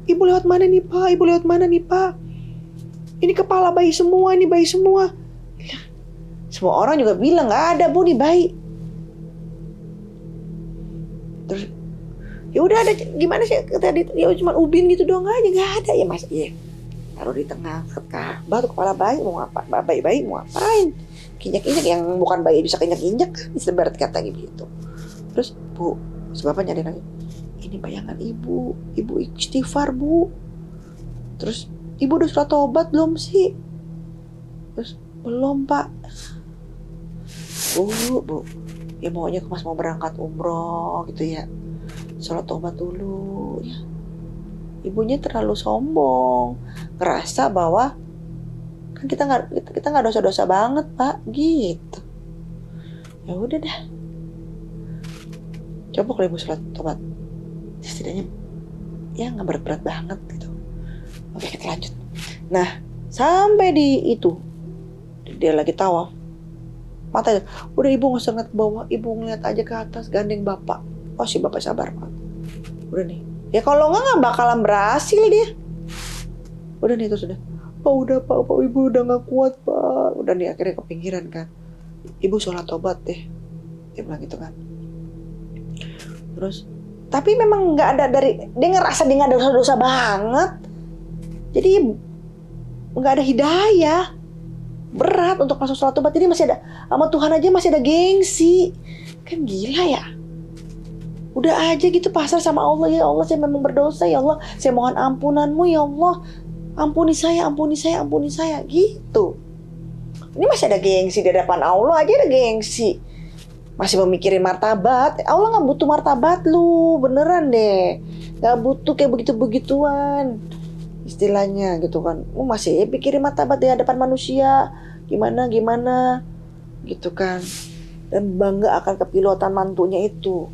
Ibu lewat mana nih pak? Ibu lewat mana nih pak? Ini kepala bayi semua. Ini bayi semua. Semua orang juga bilang nggak ada bu nih bayi. Terus ya udah ada, gimana sih tadi? Ya cuma ubin gitu doang aja, nggak ada ya mas. Iya. Taruh di tengah Ka'bah tuh kepala bayi, mau apa? Bayi mau ngapain? Injak-injak yang bukan bayi bisa injak kan, ibarat kata gitu. Terus bu, sebabnya nyari lagi. Ini bayangan ibu istighfar bu. Terus ibu udah surat tobat belum sih? Terus belum pak. Bu, ya maunya pas mau berangkat umroh gitu ya, sholat tobat dulu ya. Ibunya terlalu sombong, ngerasa bahwa kan kita nggak dosa-dosa banget pak, gitu. Ya udah dah, coba kalau ibu sholat tobat, setidaknya ya nggak berat-berat banget gitu. Oke kita lanjut. Nah sampai di itu dia lagi tawaf, mata udah ibu nggak usah ngeliat ke bawah, ibu ngeliat aja ke atas, gandeng bapak. Oh si bapak sabar pak. Udah nih, ya kalau nggak bakalan berhasil dia. Udah nih, terus udah Pak, ibu udah gak kuat Pak. Udah nih akhirnya kepikiran kan, ibu sholat tobat deh, dia bilang gitu kan. Terus tapi memang nggak ada dia ngerasa dia nggak ada dosa-dosa banget, jadi nggak ada hidayah, berat untuk masuk sholat tobat. Jadi masih ada sama Tuhan aja masih ada gengsi, kan gila ya. Udah aja gitu pasrah sama Allah, ya Allah saya memang berdosa, ya Allah saya mohon ampunanmu, ya Allah ampuni saya gitu. Ini masih ada gengsi di depan Allah aja, ada gengsi, masih memikirin martabat. Allah nggak butuh martabat lu, beneran deh, nggak butuh kayak begituan istilahnya gitu kan. Lu masih pikirin martabat di hadapan manusia, gimana gitu kan, dan bangga akan kepilotan mantunya itu.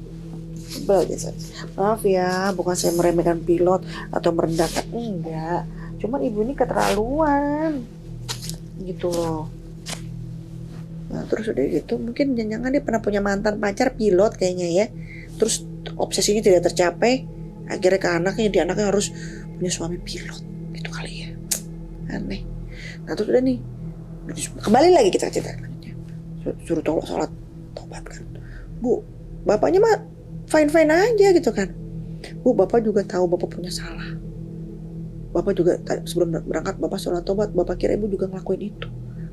Maaf ya, bukan saya meremehkan pilot atau merendahkan, enggak, cuman ibu ini keterlaluan gitu loh. Nah terus udah gitu mungkin jangan dia pernah punya mantan pacar pilot kayaknya ya, terus obsesinya tidak tercapai, akhirnya ke anaknya, jadi anaknya harus punya suami pilot gitu kali ya, aneh. Nah terus udah nih kembali lagi kita cerita, suruh sholat tobat kan. Bu, bapaknya mah fine aja gitu kan. Bu, bapak juga tahu bapak punya salah, bapak juga sebelum berangkat bapak sholat tobat, bapak kira ibu juga ngelakuin itu.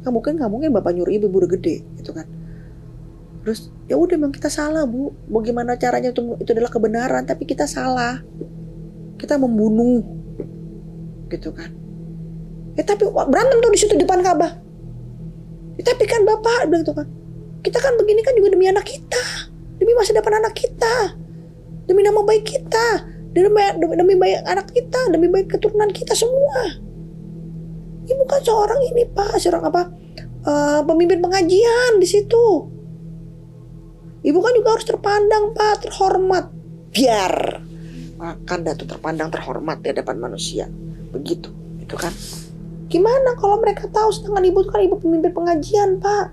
Nggak mungkin bapak nyuruh ibu udah gede gitu kan. Terus ya udah memang kita salah bu, bagaimana caranya itu adalah kebenaran, tapi kita salah, kita membunuh gitu kan. Ya tapi berantem tuh di situ depan Ka'bah. Ya, tapi kan bapak bilang gitu kan, kita kan begini kan juga demi anak kita, demi masa depan anak kita, demi nama baik kita, demi baik anak kita, demi baik keturunan kita semua. Ibu kan seorang ini Pak, seorang pemimpin pengajian di situ. Ibu kan juga harus terpandang Pak, terhormat, biar makan dah tuh terpandang terhormat di hadapan manusia, begitu, gitu kan. Gimana kalau mereka tahu sedangkan ibu kan ibu pemimpin pengajian Pak,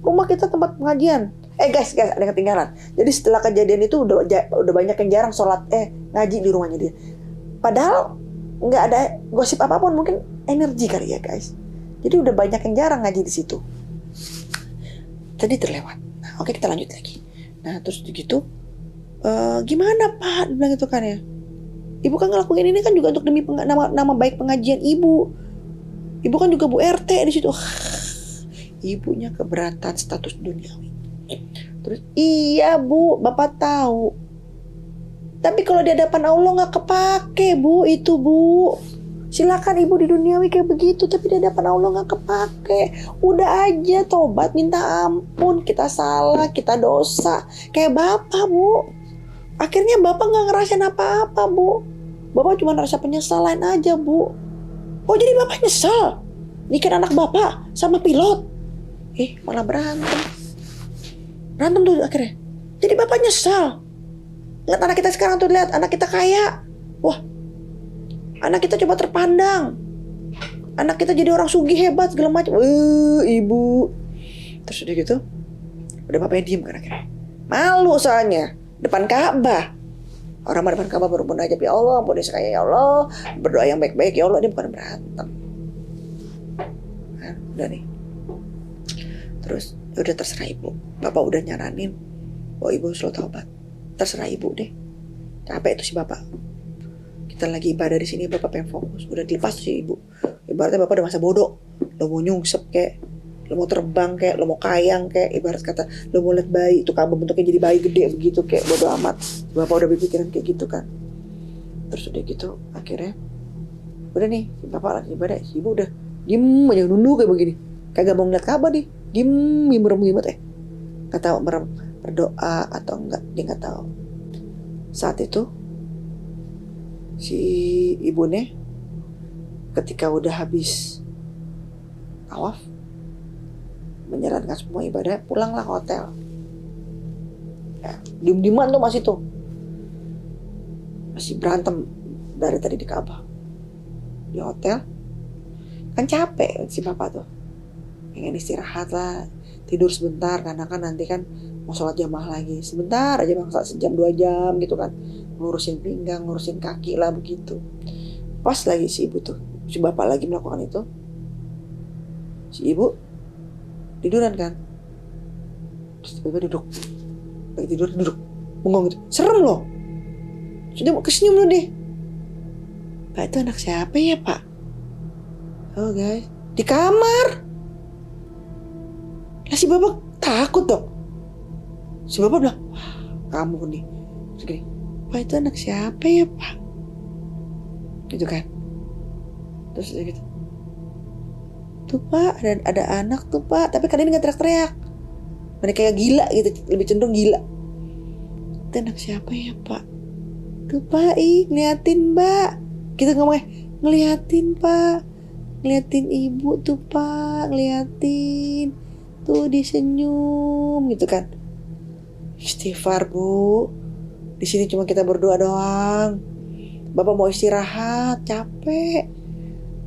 rumah kita tempat pengajian. Guys ada yang ketinggalan. Jadi setelah kejadian itu udah banyak yang jarang sholat ngaji di rumahnya dia. Padahal nggak ada gosip apapun, mungkin energi kali ya guys. Jadi udah banyak yang jarang ngaji di situ. Tadi terlewat. Nah, oke kita lanjut lagi. Nah terus begitu gimana Pak? Dia bilang gitu kan ya. Ibu kan ngelakuin ini kan juga untuk demi nama baik pengajian ibu. Ibu kan juga Bu RT di situ. Ibunya keberatan status duniawi. Terus iya bu, bapak tahu. Tapi kalau di hadapan Allah nggak kepake bu, itu bu. Silakan ibu di duniawi kayak begitu, tapi di hadapan Allah nggak kepake. Udah aja tobat, minta ampun, kita salah, kita dosa. Kayak bapak bu. Akhirnya bapak nggak ngerasain apa-apa bu. Bapak cuma ngerasa penyesalan aja bu. Oh jadi bapak nyesal nikahin anak bapak sama pilot? Malah berantem tuh akhirnya. Jadi bapak nyesal. Lihat anak kita sekarang tuh, lihat anak kita kaya. Wah, anak kita coba terpandang. Anak kita jadi orang sugih hebat segala macam. Ibu. Terus udah gitu, udah bapaknya diem kan akhirnya. Malu soalnya depan Ka'bah. Orang depan Ka'bah berhubung aja, ya Allah ampuni saya ya Allah, berdoa yang baik-baik ya Allah. Dia bukan berantem. Nah, udah nih. Terus udah terserah ibu. Bapak udah nyaranin bahwa ibu selalu taubat. Terserah ibu deh. Capek itu si bapak. Kita lagi ibadah di sini, bapak pengen fokus. Udah dilepas sih ibu. Ibaratnya bapak udah masa bodoh. Lo mau nyungsep kayak, lo mau terbang kayak, lo mau kayang kayak, ibarat kata lo mau lihat bayi itu Ka'bah bentuknya jadi bayi gede begitu kayak, bodoh amat. Bapak udah berpikiran kayak gitu kan. Terus udah gitu akhirnya udah nih si bapak lagi ibadah, si ibu udah diem aja nunduk kayak begini, kagak mau ngeliat Ka'bah nih, diem merem nggak tahu merem berdoa atau enggak, dia nggak tahu. Saat itu si ibunya ketika udah habis tawaf menjalankan semua ibadah, pulanglah ke hotel. Ya, diem-dieman tuh masih berantem dari tadi di Ka'bah. Di hotel kan capek si bapak tuh, pengen istirahat lah, tidur sebentar karena kan nanti kan mau sholat jamaah lagi, sebentar aja bangsa, sejam 2 jam gitu kan, ngurusin pinggang, ngurusin kaki lah begitu. Pas lagi si ibu tuh Si bapak lagi melakukan itu, si ibu tiduran kan, terus tiba-tiba duduk, lagi tidur duduk, bengong gitu, serem loh. Sudah mau kesenyum loh deh. Pak, itu anak siapa ya pak? Oh guys, di kamar. Lah si bapak takut dong. Si bapak bilang, kamu nih. Terus gini, Pak itu anak siapa ya pak? Gitu kan. Terus dia gitu, tuh pak ada anak tuh pak, tapi kali ini gak teriak-teriak. Mereka kayak gila gitu, lebih cenderung gila. Itu anak siapa ya pak? Tuh pak, ngeliatin mbak. Gitu ngomongnya, ngeliatin pak, ngeliatin ibu tuh pak, ngeliatin. Tuh disenyum gitu kan. Istighfar bu, di sini cuma kita berdua doang. Bapak mau istirahat, capek.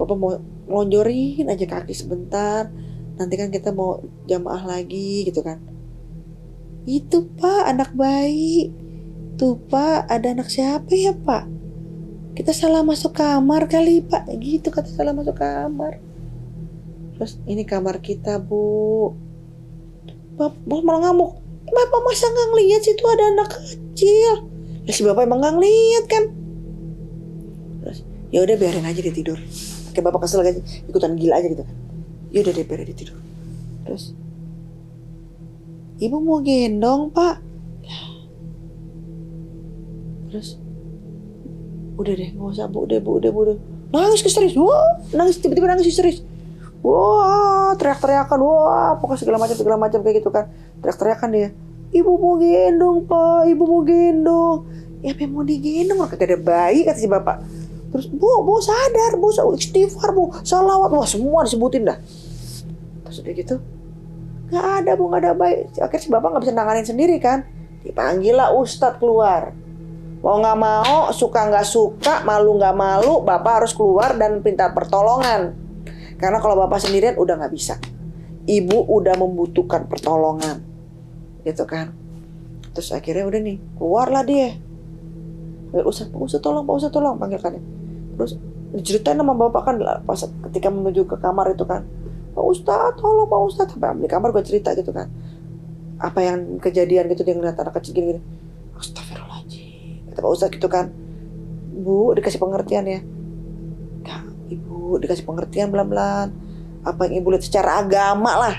Bapak mau ngelonjorin aja kaki sebentar. Nanti kan kita mau jamaah lagi gitu kan. Itu pak, anak bayi. Tuh pak, ada anak siapa ya pak? Kita salah masuk kamar kali pak. Gitu kata, salah masuk kamar. Terus ini kamar kita bu. Bapak malah ngamuk. Bapak masa gak ngeliat situ ada anak kecil? Ya si bapak emang gak ngeliat kan. Terus ya udah biarin aja dia tidur. Kayak bapak kesel aja, ikutan gila aja gitu kan. Ya udah deh, biarin dia tidur. Terus ibu mau gendong pak. Terus udah deh, gak usah bu, udah. Nangis histeris, wah, tiba-tiba nangis histeris. Wah, teriak-teriakan, wah, pokoknya segala macam kayak gitu kan. Teriak-teriakan dia. Ibu mau gendong pak, ibu mau gendong. Ya apa yang mau digendong, kagak ada bayi kata si bapak. Terus bu sadar, bu istighfar, bu salawat, wah semua disebutin dah. Terus udah gitu, nggak ada bu, nggak ada bayi. Akhirnya si bapak nggak bisa nanganin sendiri kan. Dipanggil lah ustadz keluar. Mau nggak mau, suka nggak suka, malu nggak malu, bapak harus keluar dan minta pertolongan. Karena kalau bapak sendirian udah nggak bisa. Ibu udah membutuhkan pertolongan, gitu kan. Terus akhirnya udah nih, keluarlah dia. Pak Ustadz tolong, panggilkan dia. Terus diceritain sama bapak kan, pas ketika menuju ke kamar itu kan, Pak Ustadz tolong Pak Ustadz. Sampai di kamar gue cerita gitu kan, apa yang kejadian gitu, dia ngeliat anak kecil gini. Astagfirullahaladzim, kata Pak Ustadz gitu kan. Bu dikasih pengertian ya. Ibu dikasih pengertian pelan-pelan. Apa yang ibu lihat secara agama lah,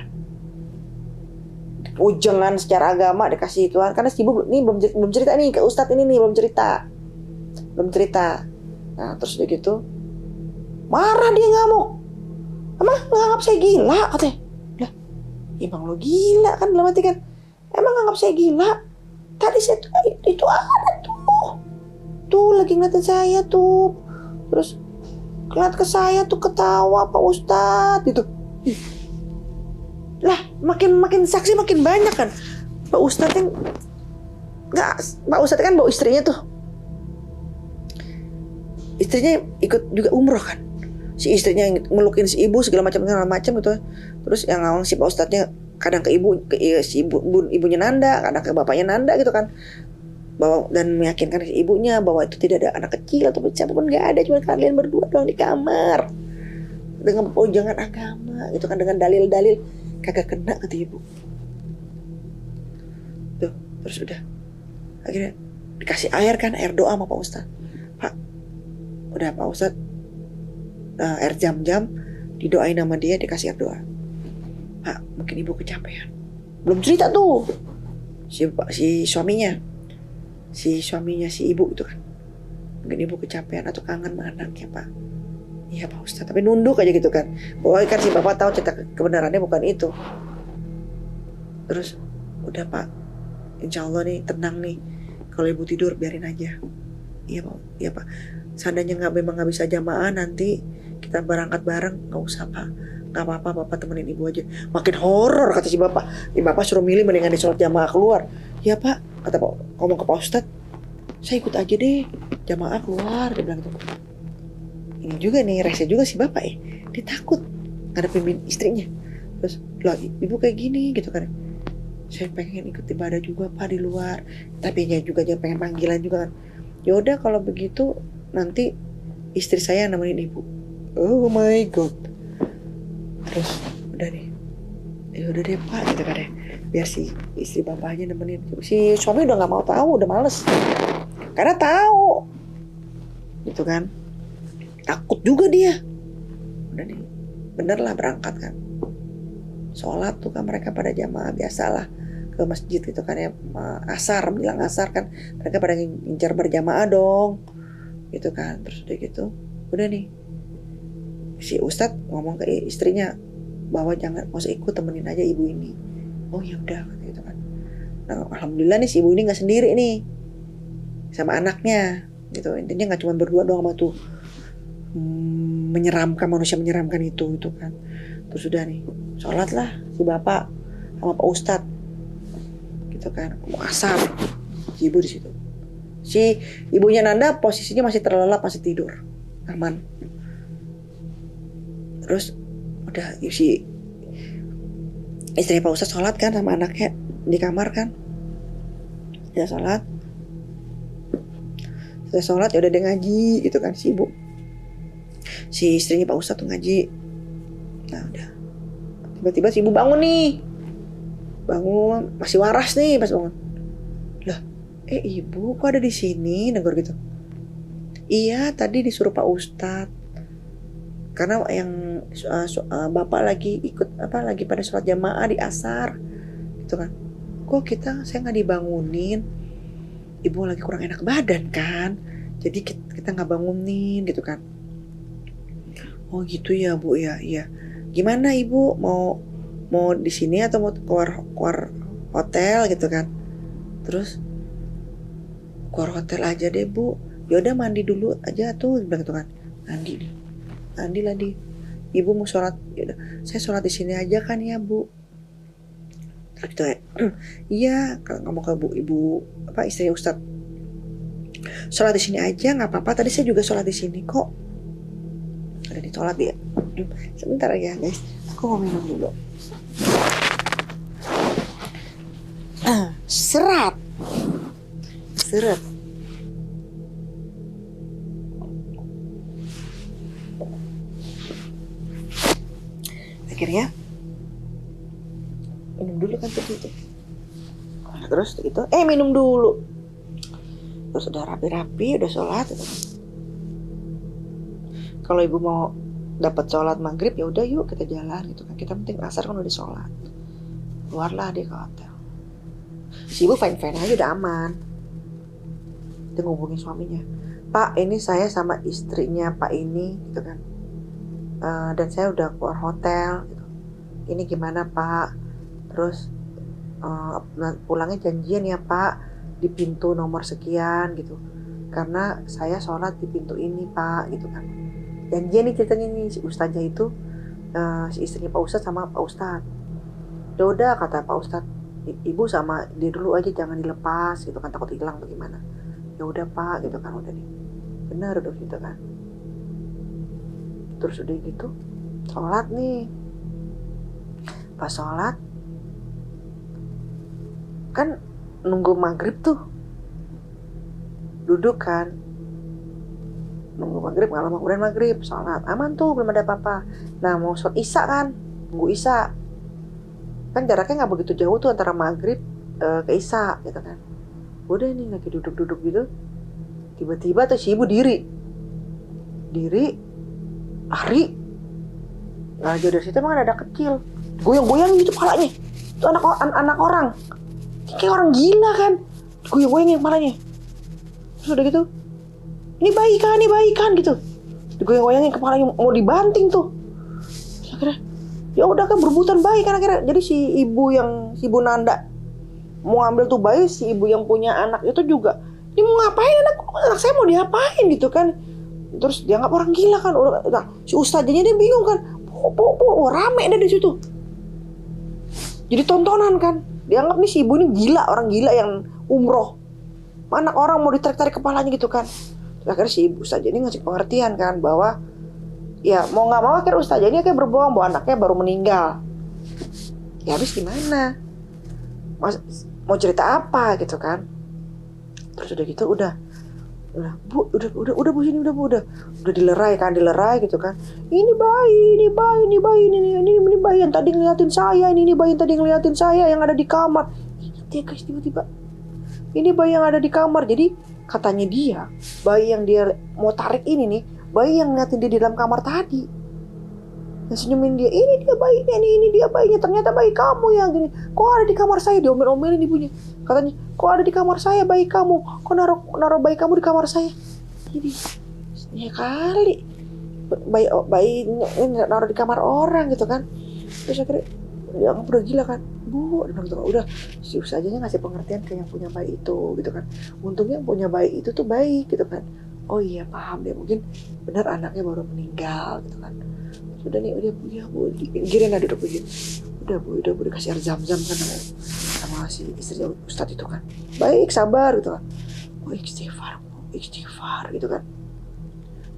ujangan secara agama dikasih Tuhan. Karena si ibu ini belum cerita nih ke Ustadz ini nih, belum cerita. Nah terus udah gitu marah dia, ngamuk. Emang nganggap saya gila katanya. Lah emang lo gila kan, dalam hati kan. Emang nganggap saya gila. Tadi saya itu ada tuh lagi ngeliatin saya tuh. Terus ngeliat ke saya tuh ketawa Pak Ustadz gitu. Lah makin saksi makin banyak kan. Pak Ustadz yang Pak Ustadz kan bawa istrinya tuh. Istrinya ikut juga umroh kan. Si istrinya yang ngelukin si ibu segala macam gitu. Terus yang ngawang si Pak Ustadznya kadang ke ibunya Nanda, kadang ke bapaknya Nanda gitu kan. Dan meyakinkan si ibunya bahwa itu tidak ada anak kecil atau siapapun, nggak ada, cuma kalian berdua doang di kamar dengan ujangan agama gitu kan, dengan dalil-dalil kagak kena kata ibu tuh. Terus udah akhirnya dikasih air doa sama Pak Ustadz. Pak udah Pak Ustadz, air jam-jam didoain sama dia, dikasih air doa. Pak mungkin ibu kecapean, belum cerita tuh si suaminya si ibu itu kan, mungkin ibu kecapean atau kangen sama anaknya Pak. Iya Pak Ustadz, tapi nunduk aja gitu kan. Pokoknya kan si bapak tahu cerita kebenarannya bukan itu. Terus udah Pak, insya Allah nih tenang nih, kalau ibu tidur biarin aja. Iya Pak, seandainya memang nggak bisa jamaah, nanti kita berangkat bareng, nggak usah Pak, nggak apa-apa, bapak temenin ibu aja. Makin horor kata si bapak. Bapak suruh milih mendingan di sholat jamaah keluar. Ya Pak, kata Pak, ngomong ke Pak Ustadz, saya ikut aja deh jamaah keluar, dia bilang gitu. Ini juga nih rese juga si bapak ya, dia takut ngadepin istrinya. Terus loh ibu kayak gini gitu kan, saya pengen ikut ibadah juga Pak di luar, tapi ya juga jangan pengen panggilan juga kan. Ya udah kalau begitu nanti istri saya yang nemenin ibu. Oh my god. Terus udah nih, ya udah deh pak gitu kan ya, biar si istri bapaknya nemenin. Si suami udah nggak mau tahu, udah males karena tahu gitu kan, takut juga dia. Udah nih, bener lah berangkat kan, sholat tuh kan mereka pada jamaah biasalah ke masjid gitu kan ya, asar, bilang asar kan, mereka pada ngincar berjamaah dong gitu kan. Terus udah gitu, udah nih si Ustadz ngomong ke istrinya bahwa jangan, nggak usah ikut, temenin aja ibu ini. Oh ya udah gitu kan. Nah alhamdulillah nih si ibu ini nggak sendiri nih sama anaknya gitu. Intinya nggak cuma berdua doang sama tuh menyeramkan, manusia menyeramkan itu kan. Terus udah nih sholat lah si bapak sama Pak Ustadz gitu kan, mau asar, si ibu di situ. Si ibunya Nanda posisinya masih terlelap, masih tidur aman. Terus udah si istri Pak Ustadz sholat kan sama anaknya di kamar kan, dia sholat. Setelah sholat ya udah dia ngaji gitu kan si ibu, si istrinya Pak Ustadz tuh ngaji. Nah udah tiba-tiba si ibu bangun nih, bangun masih waras nih pas bangun. Lah ibu kok ada di sini, negor gitu. Iya tadi disuruh Pak Ustadz karena yang bapak lagi ikut lagi pada sholat jamaah di asar gitu kan. Kok saya nggak dibangunin, ibu lagi kurang enak badan kan, jadi kita nggak bangunin gitu kan. Oh gitu ya bu, ya iya. Gimana ibu mau di sini atau mau keluar hotel gitu kan? Terus keluar hotel aja deh bu. Yaudah mandi dulu aja tuh, bilang gitu kan. Mandi lah di. Ibu mau sholat, yaudah saya sholat di sini aja kan ya bu. Terus gitu ya. Iya, kalau ngomong ke ibu istri Ustadz, sholat di sini aja nggak apa-apa. Tadi saya juga sholat di sini kok. Ada di sholat dia. Sebentar ya guys, aku mau minum dulu. Seret. Akhirnya minum dulu kan tuh. Terus gitu, minum dulu. Terus udah rapi-rapi, udah sholat gitu. Kalau ibu mau dapat sholat maghrib ya udah yuk kita jalan gitu kan. Kita penting asar kan udah sholat. Keluarlah dia ke hotel. Si ibu fine aja, udah aman. Dia ngubungin suaminya, Pak ini saya sama istrinya Pak ini gitu kan. Dan saya udah keluar hotel gitu. Ini gimana Pak? Terus pulangnya janjian ya Pak di pintu nomor sekian gitu. Karena saya sholat di pintu ini Pak gitu kan. Janjian nih ceritanya nih si Ustazah itu, si istrinya Pak Ustadz sama Pak Ustadz. Udah kata Pak Ustadz, ibu sama dia dulu aja jangan dilepas gitu kan, takut hilang bagaimana. Ya udah Pak gitu kan, udah nih. Bener udah gitu kan. Terus udah gitu sholat nih. Pas sholat kan nunggu maghrib tuh, duduk kan, nunggu maghrib, nggak lama kemudian maghrib, sholat aman tuh, belum ada apa-apa. Nah mau sholat isya kan, nunggu isya kan jaraknya nggak begitu jauh tuh antara maghrib ke isya gitu kan. Udah nih lagi duduk gitu, tiba-tiba tuh si ibu diri lari. Nah jauh dari situ emang ada anak kecil goyang-goyang gitu kepalanya. Itu anak orang kayak orang gila kan, goyang-goyangin kepalanya. Terus udah gitu, ini bayi kan gitu, digoyang-goyangin kepalanya, mau dibanting tuh. Terus akhirnya ya udah kan berebutan bayi kan akhirnya. Jadi si ibu Nanda mau ambil tuh bayi, si ibu yang punya anak itu juga, ini mau ngapain anak saya mau diapain gitu kan. Terus dianggap orang gila kan. Nah, si ustaznya dia bingung kan, rame deh di situ. Jadi tontonan kan, dianggap nih si ibu ini gila, orang gila yang umroh. Anak orang mau ditarik-tarik kepalanya gitu kan. Akhirnya si ibu ustazah ini ngasih pengertian kan bahwa ya mau nggak mau akhirnya ustazah ini kayak berbohong bahwa anaknya baru meninggal. Ya habis gimana? Mau cerita apa gitu kan? Terus udah gitu udah Udah bu, udah bu sini, udah dilerai gitu kan. Ini bayi yang tadi ngeliatin saya, ini bayi yang tadi ngeliatin saya yang ada di kamar. Ingat ya guys, tiba-tiba ini bayi yang ada di kamar. Jadi katanya dia, bayi yang dia mau tarik ini nih, bayi yang ngeliatin dia di dalam kamar tadi. Yang senyumin dia, ini dia bayinya, ini dia bayinya, ternyata bayi kamu yang gini. Kok ada di kamar saya? Diomel-omelin ibunya. Katanya, kok ada di kamar saya bayi kamu? Kok naruh bayi kamu di kamar saya? Jadi, ya kali bayi ini naruh di kamar orang gitu kan. Terus akhirnya dia udah gila kan, bu, dia bilang gitu, udah si usahanya ngasih pengertian ke yang punya bayi itu gitu kan. Untungnya yang punya bayi itu tuh baik gitu kan. Oh iya paham deh, mungkin benar anaknya baru meninggal gitu kan. Sudah nih, udah bu, ya bu, giring lah duduk begini. Udah bu dikasih air zam-zam kan sama si istri Ustadz itu kan. Baik, sabar gitu kan. Oh istighfar gitu kan.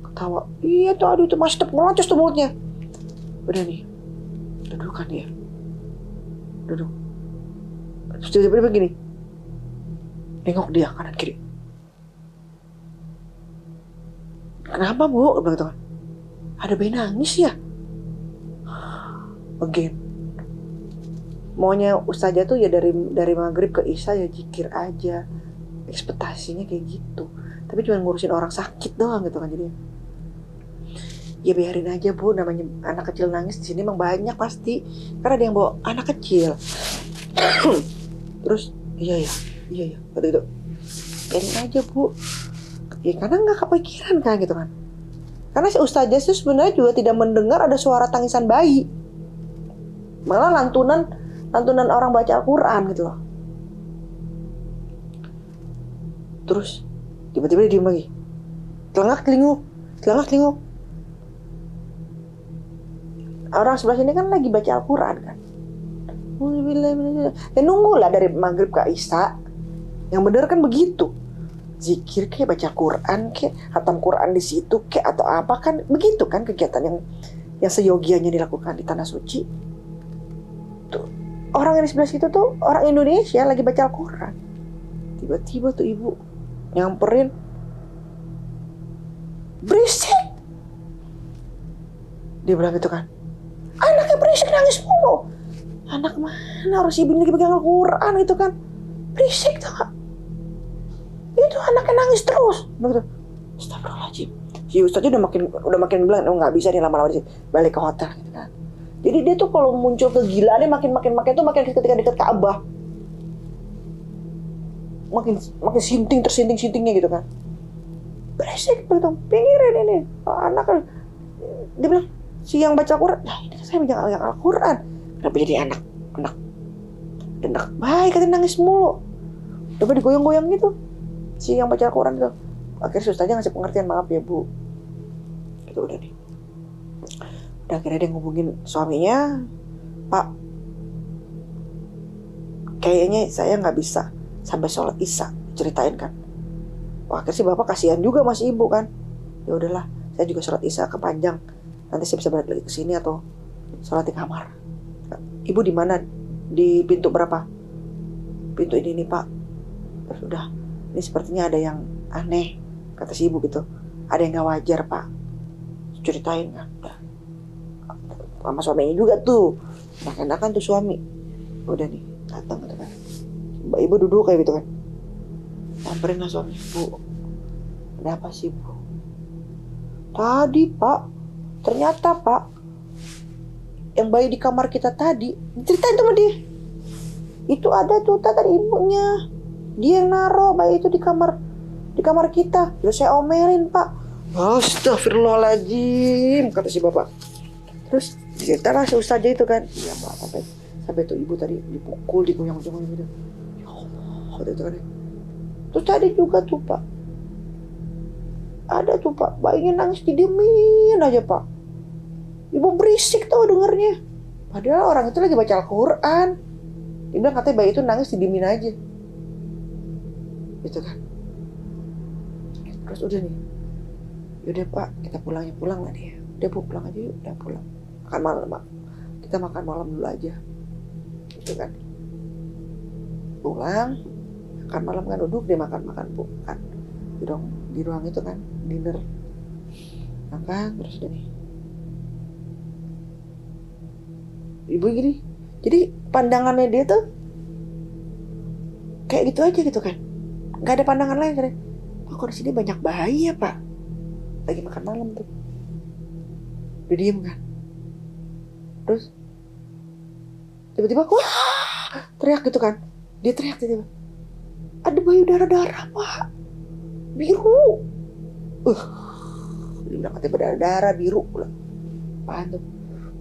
Ketawa, iya tuh aduh itu masih tetap ngocos tuh mulutnya. Udah nih, duduk kan dia. Duduk. Terus tiba-tiba begini. Nengok dia kanan kiri. Kenapa bu? Bilang gitu kan. Ada bayi nangis ya? Again. Maunya ustazah tuh ya dari maghrib ke isya ya zikir aja. Ekspektasinya kayak gitu. Tapi cuma ngurusin orang sakit doang gitu kan jadinya. Ya biarin aja bu, namanya anak kecil nangis di sini emang banyak pasti. Karena ada yang bawa anak kecil. Terus iya ya kata gitu. Biarin aja bu. Ya karena nggak kepikiran kan gitu kan. Karena si ustazah itu sebenarnya juga tidak mendengar ada suara tangisan bayi. Malah lantunan orang baca Al-Quran gitu loh. Terus tiba-tiba dia diem lagi. Telengak telinguk. Orang sebelah sini kan lagi baca Al-Quran kan. Ya nunggulah dari maghrib ke isya. Yang bener kan begitu. Zikir kayak baca Quran kayak khatam Quran di situ kayak atau apa kan begitu kan kegiatan yang seyogianya dilakukan di tanah suci. Tuh, orang yang di sebelah situ tuh orang Indonesia lagi baca Al-Quran. Tiba-tiba tuh ibu nyamperin, berisik. Dia bilang gitu kan, anaknya berisik nangis mulu. Anak mana, harus ibu lagi pegang Al-Quran itu kan. Berisik tuh kak. Itu anaknya nangis terus. Begitu. Astagfirullahaladzim. Si ustaznya udah makin bilang, oh nggak bisa nih lama-lama di sini. Balik ke hotel gitu kan. Jadi dia tuh kalau muncul kegilaannya makin tuh makin ketika dekat Ka'bah. Makin tersintingnya gitu kan. Berisik begitu. Pinggirin ini. Anak kan. Dia bilang, si yang baca Al-Quran, nah ini saya baca Al-Quran. Kenapa jadi anak baik katanya nangis mulu. Tapi digoyang-goyang gitu. Si yang baca Al-Quran itu. Akhirnya ustaznya ngasih pengertian, maaf ya bu. Gitu udah nih. Dan akhirnya dia ngubungin suaminya, Pak, kayaknya saya nggak bisa sampai sholat isya, ceritain kan. Wah, akhirnya si bapak kasihan juga mas ibu kan. Ya udahlah, saya juga sholat isya kepanjang. Nanti saya bisa balik lagi ke sini atau sholat di kamar. Ibu di mana? Di pintu berapa? Pintu ini nih pak. Terus udah, ini sepertinya ada yang aneh, kata si ibu gitu. Ada yang nggak wajar pak. Ceritain kan. Udah. Sama suaminya juga tuh, enak-enakan tuh suami. Udah nih, datang gitu kan. Mbak ibu duduk kayak gitu kan. Samperin lah suami, bu, ada apa sih bu? Tadi pak, ternyata pak, yang bayi di kamar kita tadi, ceritain sama dia. Itu ada tuh tadi ibunya. Dia yang naruh bayi itu di kamar kita. Terus saya omelin pak. Astagfirullahaladzim, kata si bapak. Terus ceritalah si ustazah itu kan, iya pak, sampai tuh ibu tadi dipukul, digoyang-goyang gitu. Ya Allah, gitu kan. Terus tadi juga tuh pak, ada tuh pak, bayinya nangis didiemin aja pak. Ibu berisik tuh dengernya. Padahal orang itu lagi baca Al-Quran. Dia bilang katanya bayi itu nangis didiemin aja. Gitu kan. Terus udah nih, yaudah pak, kita pulang lah nih. Udah bu, pulang aja yuk, udah pulang. Makan malam pak, kita makan malam dulu aja. Gitu kan. Pulang, makan malam kan duduk dia makan bu kan. Dong di ruang itu kan, dinner. Makan terus udah nih. Ibu gini. Jadi pandangannya dia tuh kayak gitu aja gitu kan. Gak ada pandangan lain kan. Pak, kok di sini banyak bayi ya Pak? Lagi makan malam tuh. Dia diem kan. Terus tiba-tiba wah, teriak gitu kan. Dia teriak tiba-tiba. Ada bayi darah-darah Pak. Biru. Dia bilang katanya berdarah-darah biru. Apaan tuh?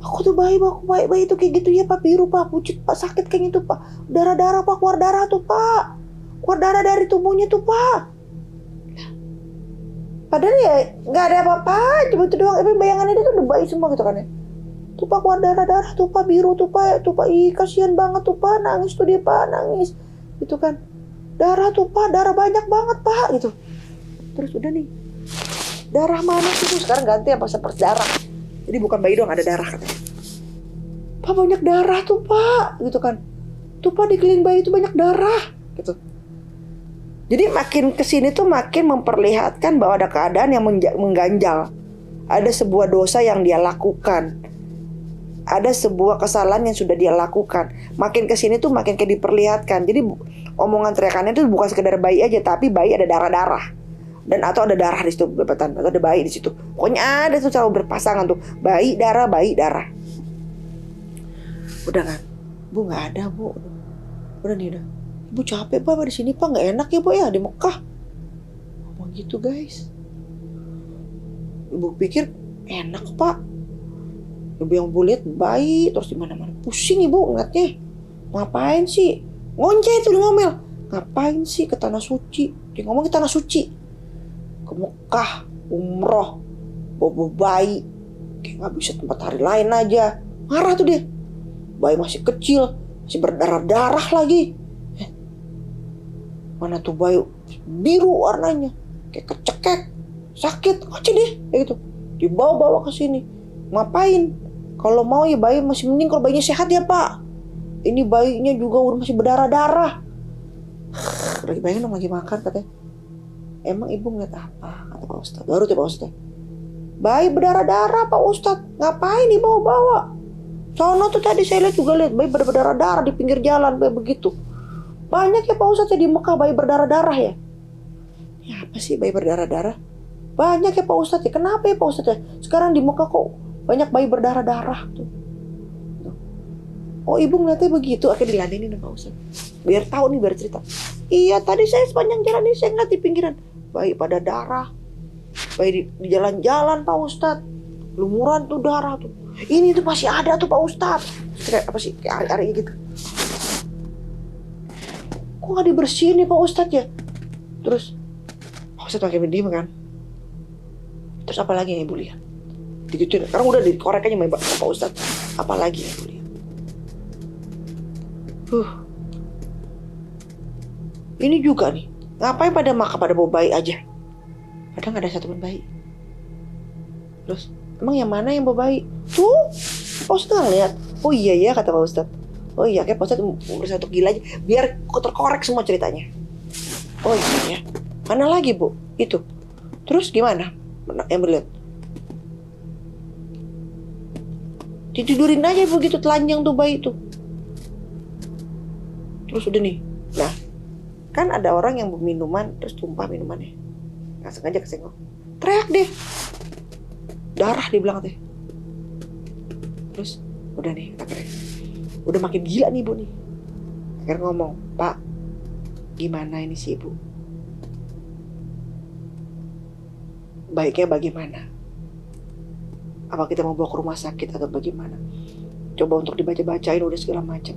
Aku tuh bayi itu kayak gitu ya Pak, biru Pak, pucet Pak, sakit kayak gitu Pak. Darah-darah Pak, keluar darah tuh Pak. Keluar darah dari tubuhnya tuh Pak. Padahal ya nggak ada apa-apa, cuma itu doang. Tapi bayangannya dia tuh udah bayi semua gitu kan ya. Tuh Pak, keluar darah-darah tuh Pak, biru tuh Pak, ih kasihan banget tuh Pak, nangis tuh dia Pak, nangis. Gitu kan. Darah tuh Pak, darah banyak banget Pak gitu. Terus udah nih. Darah mana sih tuh? Sekarang ganti apa seperti darah. Jadi bukan bayi doang, ada darah katanya. Pak, banyak darah tuh Pak, gitu kan. Tuh Pak, di keliling bayi itu banyak darah, gitu. Jadi makin kesini tuh makin memperlihatkan bahwa ada keadaan yang mengganjal. Ada sebuah dosa yang dia lakukan. Ada sebuah kesalahan yang sudah dia lakukan. Makin kesini tuh makin kayak diperlihatkan. Jadi omongan teriakannya itu bukan sekedar bayi aja, tapi bayi ada darah-darah. Dan atau ada darah di situ bebatan, atau ada bayi di situ. Pokoknya ada tuh selalu berpasangan tuh, bayi darah. Udah kan, Bu nggak ada Bu. Udah nih udah. Ibu capek Pak di sini Pak, nggak enak ya Bu ya di Mekah. Ngomong gitu guys. Ibu pikir enak Pak. Ibu yang Bu lihat bayi terus di mana-mana. Pusing Ibu ngeliatnya. Ngapain sih? Ngoceh tuh, ngomel. Ngapain sih ke tanah suci? Dia ngomong ke tanah suci. Ke Mekah, umroh, bawa bayi, kayak nggak bisa tempat hari lain aja. Marah tuh dia. Bayi masih kecil, masih berdarah-darah lagi. Mana tuh bayi biru warnanya, kayak kecekek, sakit, aja deh, kayak gitu. Dibawa-bawa ke sini. Ngapain? Kalau mau ya bayi masih mending kalau bayinya sehat ya Pak. Ini bayinya juga udah masih berdarah-darah. Lagi bayangin dong lagi makan katanya. Emang ibu ngeliat apa? Kata Pak Ustadz. Baru tuh Pak Ustadz. Bayi berdarah-darah Pak Ustadz. Ngapain dibawa-bawa? Sono tuh tadi saya lihat juga lihat bayi berdarah-darah di pinggir jalan kayak begitu. Banyak ya Pak Ustadz ya di Mekah bayi berdarah-darah ya. Ya apa sih bayi berdarah-darah? Banyak ya Pak Ustadz ya. Kenapa ya Pak Ustadz ya? Sekarang di Mekah kok banyak bayi berdarah-darah tuh. Oh ibu ngeliatnya begitu. Akhirnya diladenin Pak Ustadz. Biar tahu nih, biar cerita. Iya tadi saya sepanjang jalan ini saya ngeliat di pinggiran bayi pada darah. Bayi di jalan-jalan Pak Ustadz. Lumuran tuh darah tuh. Ini tuh masih ada tuh Pak Ustadz. Kayak apa sih? Kayak ari-ari gitu. Kok gak dibersihin nih Pak Ustadz ya? Terus Pak Ustadz pakai diem kan. Terus apa lagi yang ibu lihat? Digituin. Sekarang udah dikorek aja sama Pak Ustadz. Apa lagi yang ibu lihat? Ini juga nih. Ngapain pada makan pada bawa bayi aja? Padahal gak ada satu pun bayi. Terus emang yang mana yang bawa bayi? Tuh Pak Ustadz gak ngeliat. Oh iya ya kata Pak Ustadz. Oh iya kayak Pak Ustadz berusaha untuk gila aja. Biar terkorek semua ceritanya. Oh iya ya. Mana lagi Bu? Itu. Terus gimana? Yang berlihat. Ditidurin aja begitu telanjang tuh bayi tuh. Terus udah nih. Nah kan ada orang yang minuman terus tumpah minumannya. Nggak sengaja kesenggol. Teriak deh. Darah dibilang teh. Terus udah nih akhirnya. Udah makin gila nih Bu nih. Akhirnya ngomong, Pak gimana ini sih Ibu? Baiknya bagaimana? Apa kita mau bawa ke rumah sakit atau bagaimana? Coba untuk dibaca-bacain udah segala macam.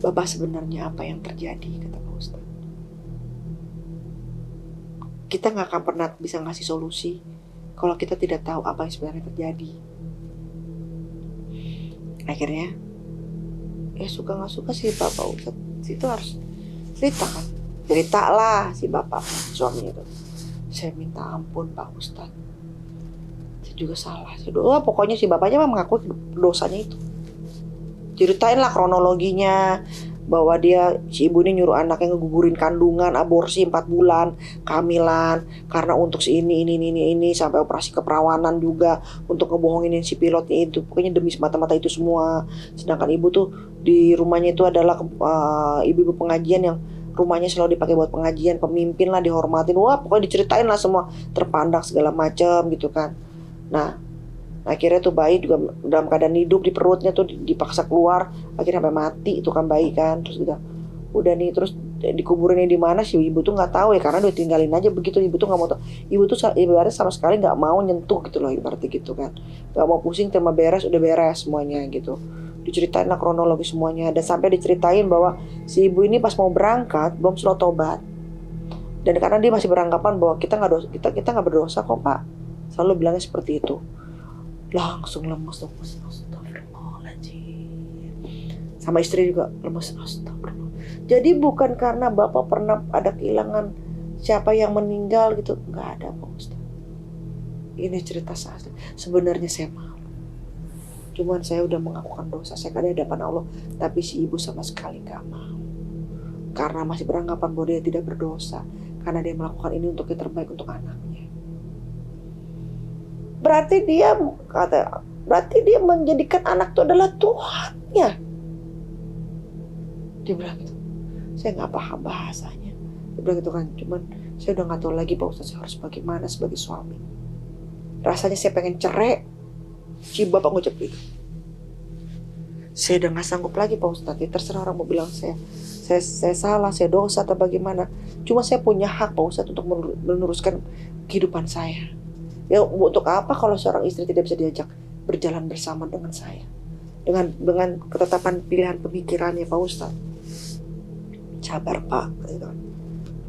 Bapak sebenarnya apa yang terjadi? Kata Pak Ustadz. Kita gak akan pernah bisa ngasih solusi kalau kita tidak tahu apa yang sebenarnya terjadi. Akhirnya ya suka gak suka sih Bapak Ustadz itu harus cerita kan. Cerita lah si bapak suaminya itu. Saya minta ampun Pak Ustadz. Saya juga salah. Pokoknya si bapaknya mah mengaku dosanya itu. Ceritain lah kronologinya bahwa si ibu ini nyuruh anaknya ngegugurin kandungan, aborsi 4 bulan, kehamilan karena untuk si ini sampai operasi keperawanan juga untuk ngebohongin si pilotnya itu. Pokoknya demi semata-mata itu semua. Sedangkan ibu tuh di rumahnya itu adalah ibu-ibu pengajian yang rumahnya selalu dipakai buat pengajian, pemimpin lah, dihormatin. Wah, pokoknya diceritain lah semua, terpandang segala macam gitu kan. Nah, akhirnya tuh bayi juga dalam keadaan hidup di perutnya tuh dipaksa keluar, akhirnya sampai mati itu kan bayi kan. Terus udah nih, terus dikuburinnya di mana si ibu tuh nggak tahu ya, karena udah tinggalin aja begitu. Ibu tuh nggak mau tahu, ibu tuh ibaratnya sama sekali nggak mau nyentuh gitu loh, ibaratnya gitu kan, nggak mau pusing, terima beres, udah beres semuanya gitu. Diceritain lah kronologi semuanya, dan sampai diceritain bahwa si ibu ini pas mau berangkat belum sholat tobat, dan karena dia masih beranggapan bahwa kita nggak berdosa kok pak, selalu bilangnya seperti itu. Langsung lemes dong, astagfirullahaladzim. Sama istri juga lemes, astagfirullah. Jadi bukan karena bapak pernah ada kehilangan siapa yang meninggal gitu, nggak ada Pak Ustaz. Ini cerita asli. Sebenarnya saya malu, cuman saya udah mengakukan dosa, saya kan di hadapan Allah. Tapi si ibu sama sekali nggak mau, karena masih beranggapan bahwa dia tidak berdosa, karena dia melakukan ini untuk yang terbaik untuk anaknya. Berarti dia menjadikan anak itu adalah Tuhannya. Dia bilang gitu. Saya nggak paham bahasanya. Dia bilang gitu kan. Cuman saya udah nggak tahu lagi Pak Ustaz, saya harus bagaimana sebagai suami. Rasanya saya pengen cerai. Si bapak ngucap gitu. Saya udah nggak sanggup lagi Pak Ustaz. Ya, terserah orang mau bilang saya salah, saya dosa atau bagaimana. Cuma saya punya hak Pak Ustaz untuk meneruskan kehidupan saya. Ya untuk apa kalau seorang istri tidak bisa diajak berjalan bersama dengan saya, dengan ketetapan pilihan pemikirannya Pak Ustaz. Sabar Pak, gitu.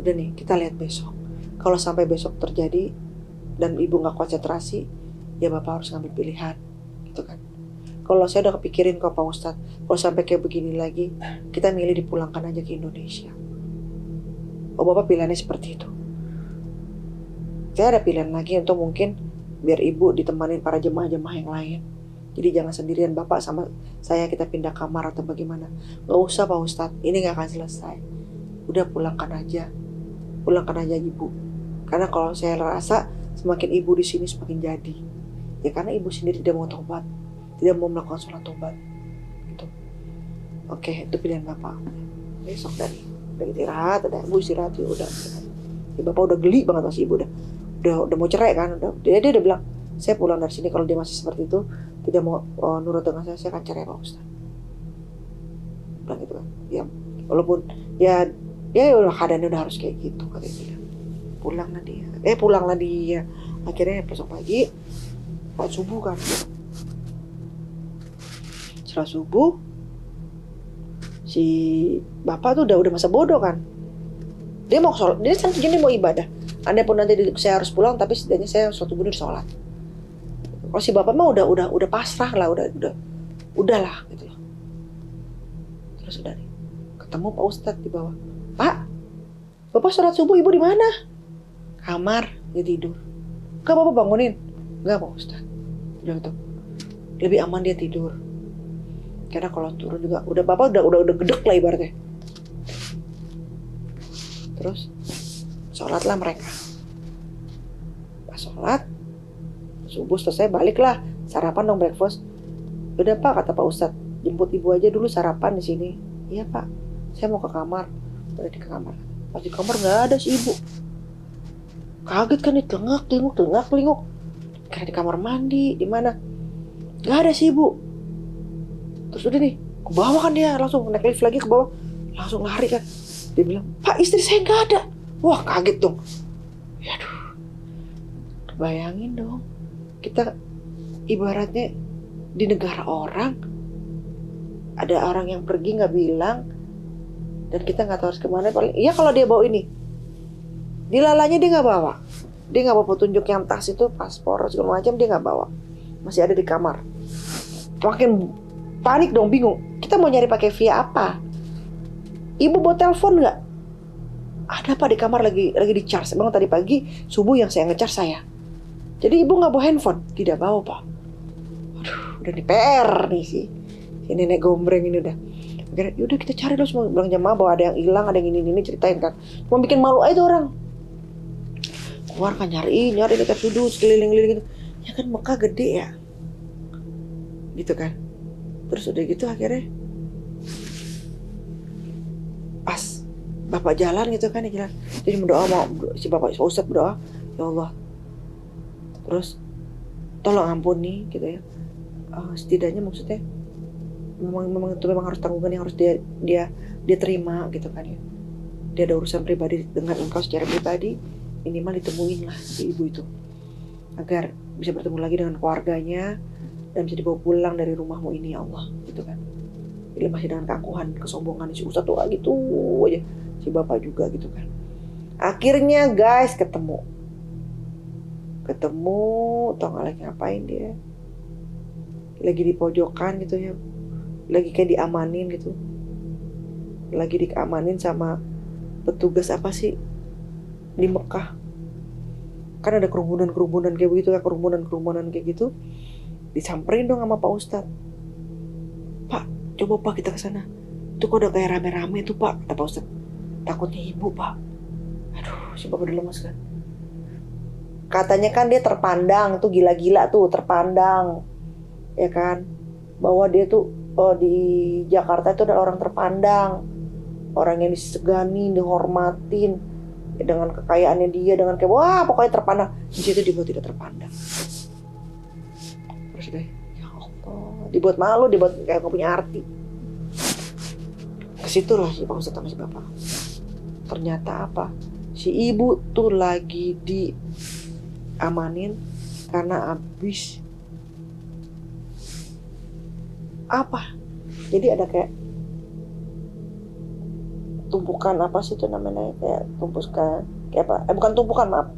Udah nih, kita lihat besok. Kalau sampai besok terjadi dan ibu nggak konsentrasi, ya bapak harus ngambil pilihan, gitu kan. Kalau saya udah kepikirin kok Pak Ustaz, kalau sampai kayak begini lagi, kita milih dipulangkan aja ke Indonesia. Oh bapak pilihannya seperti itu. Saya ada pilihan lagi untuk mungkin biar ibu ditemanin para jemaah-jemaah yang lain. Jadi jangan sendirian bapak sama saya kita pindah kamar atau bagaimana. Gak usah Pak Ustadz, ini gak akan selesai. Udah pulangkan aja ibu. Karena kalau saya rasa semakin ibu di sini semakin jadi. Ya karena ibu sendiri tidak mau tobat, tidak mau melakukan sholat tobat. Gitu. Oke, itu pilihan bapak. Besok udah istirahat, ibu istirahat ya udah. Ya, bapak udah geli banget masih ibu udah mau cerai kan, dia udah bilang saya pulang dari sini kalau dia masih seperti itu tidak mau nurut dengan saya akan cerai Pak Ustaz. Bilang gitu kan, ya walaupun ya udah keadaannya udah harus kayak gitu katanya dia. Pulanglah dia. Akhirnya besok pagi subuh kan, setelah subuh si bapak tuh udah masa bodoh kan, dia mau sholat, dia mau ibadah. Andai pun nanti saya harus pulang, tapi setidaknya saya suatu bulan sholat. Kalau si bapak mah udah pasrah lah, udahlah gitu loh. Terus udah nih, ketemu Pak Ustadz di bawah. Pak, bapak sholat subuh ibu di mana? Kamar, dia tidur. Enggak bapak bangunin? Enggak Pak Ustadz. Udah gitu, lebih aman dia tidur. Karena kalau turun juga, bapak udah gedek lah ibaratnya. Terus sholatlah mereka. Pas sholat subuh selesai baliklah, sarapan dong, breakfast. Udah Pak, kata Pak Ustadz, jemput ibu aja dulu sarapan di sini. Iya Pak, saya mau ke kamar. Udah ke kamar. Pas di kamar nggak ada si ibu. Kaget kan, tengok. Kayak di kamar mandi, di mana? Nggak ada si ibu. Terus udah nih, ke bawah kan dia langsung naik lift lagi ke bawah, langsung lari kan. Dia bilang, Pak istri saya nggak ada. Wah kaget dong. Aduh, bayangin dong, kita ibaratnya di negara orang, ada orang yang pergi nggak bilang, dan kita nggak tahu harus kemana. Paling iya kalau dia bawa ini, dilalanya dia nggak bawa, dia nggak bawa petunjuk yang tas itu, paspor segala macam dia nggak bawa, masih ada di kamar. Makin panik dong, bingung. Kita mau nyari pakai via apa? Ibu bawa telepon nggak? Ada Pak di kamar lagi di charge. Emang tadi pagi subuh yang saya nge-charge saya. Jadi ibu nggak bawa handphone? Tidak bawa Pak. Aduh, udah di PR nih sih. Si nenek gombreng ini udah Akhirnya yaudah kita cari dong semua, bilang jamaah bahwa ada yang hilang, ada yang ini ceritain kan. Cuma bikin malu aja tuh orang. Keluar kan nyari dekat sudut sekeliling-keliling gitu. Ya kan Mekah gede ya, gitu kan. Terus udah gitu akhirnya pas bapak jalan gitu kan, dia jadi berdoa, mau si bapak Ustadz berdoa, ya Allah, terus tolong ampuni gitu ya. Setidaknya maksudnya memang itu memang harus tanggungan yang harus dia terima gitu kan ya. Dia ada urusan pribadi dengan engkau secara pribadi, minimal ditemuin lah si ibu itu agar bisa bertemu lagi dengan keluarganya dan bisa dibawa pulang dari rumahmu ini ya Allah gitu kan. Dia masih dengan keangkuhan, kesombongan si Ustadz doa gitu aja, si bapak juga gitu kan. Akhirnya guys ketemu, tau gak lagi ngapain dia, lagi di pojokan gitu ya, lagi kayak diamanin gitu, lagi diamanin sama petugas apa sih di Mekah. Kan ada kerumunan kayak begitu kan, kerumunan kayak gitu. Disamperin dong sama Pak Ustadz. Pak, coba Pak kita ke sana. Itu kok udah kayak rame-rame tuh Pak, kata Pak Ustadz. Takutnya ibu Pak. Aduh, si bapak udah lemas kan. Katanya kan dia terpandang tuh, gila-gila tuh terpandang, ya kan, bahwa dia tuh di Jakarta itu adalah orang terpandang, orang yang disegani, dihormatin dengan kekayaannya dia, dengan kayak wah pokoknya terpandang. Di situ dibuat tidak terpandang. Terus deh, ya Allah, dibuat malu, dibuat kayak gak punya arti. Kesitulah si Pak Ustadz sama si bapak. Ternyata apa? Si ibu tuh lagi diamanin karena habis apa? Jadi ada kayak tumpukan apa sih itu namanya, kayak tumpukan kayak apa? Bukan tumpukan, maaf,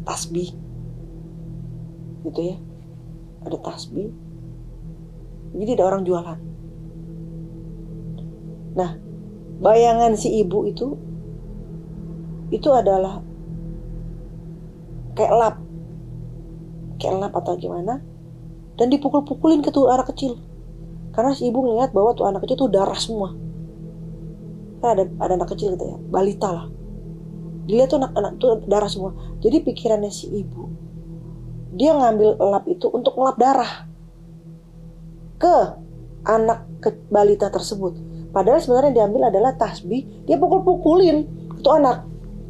tasbih gitu ya. Ada tasbih. Jadi ada orang jualan. Nah, bayangan si ibu itu adalah kayak lap atau gimana, dan dipukul-pukulin ke tuh anak kecil. Karena si ibu ngeliat bahwa tuh anak kecil tuh darah semua. Kan ada anak kecil gitu ya, balita lah. Dilihat tuh anak-anak tuh darah semua. Jadi pikirannya si ibu, dia ngambil lap itu untuk ngelap darah ke anak balita tersebut. Padahal sebenarnya yang diambil adalah tasbih. Dia pukul-pukulin itu anak.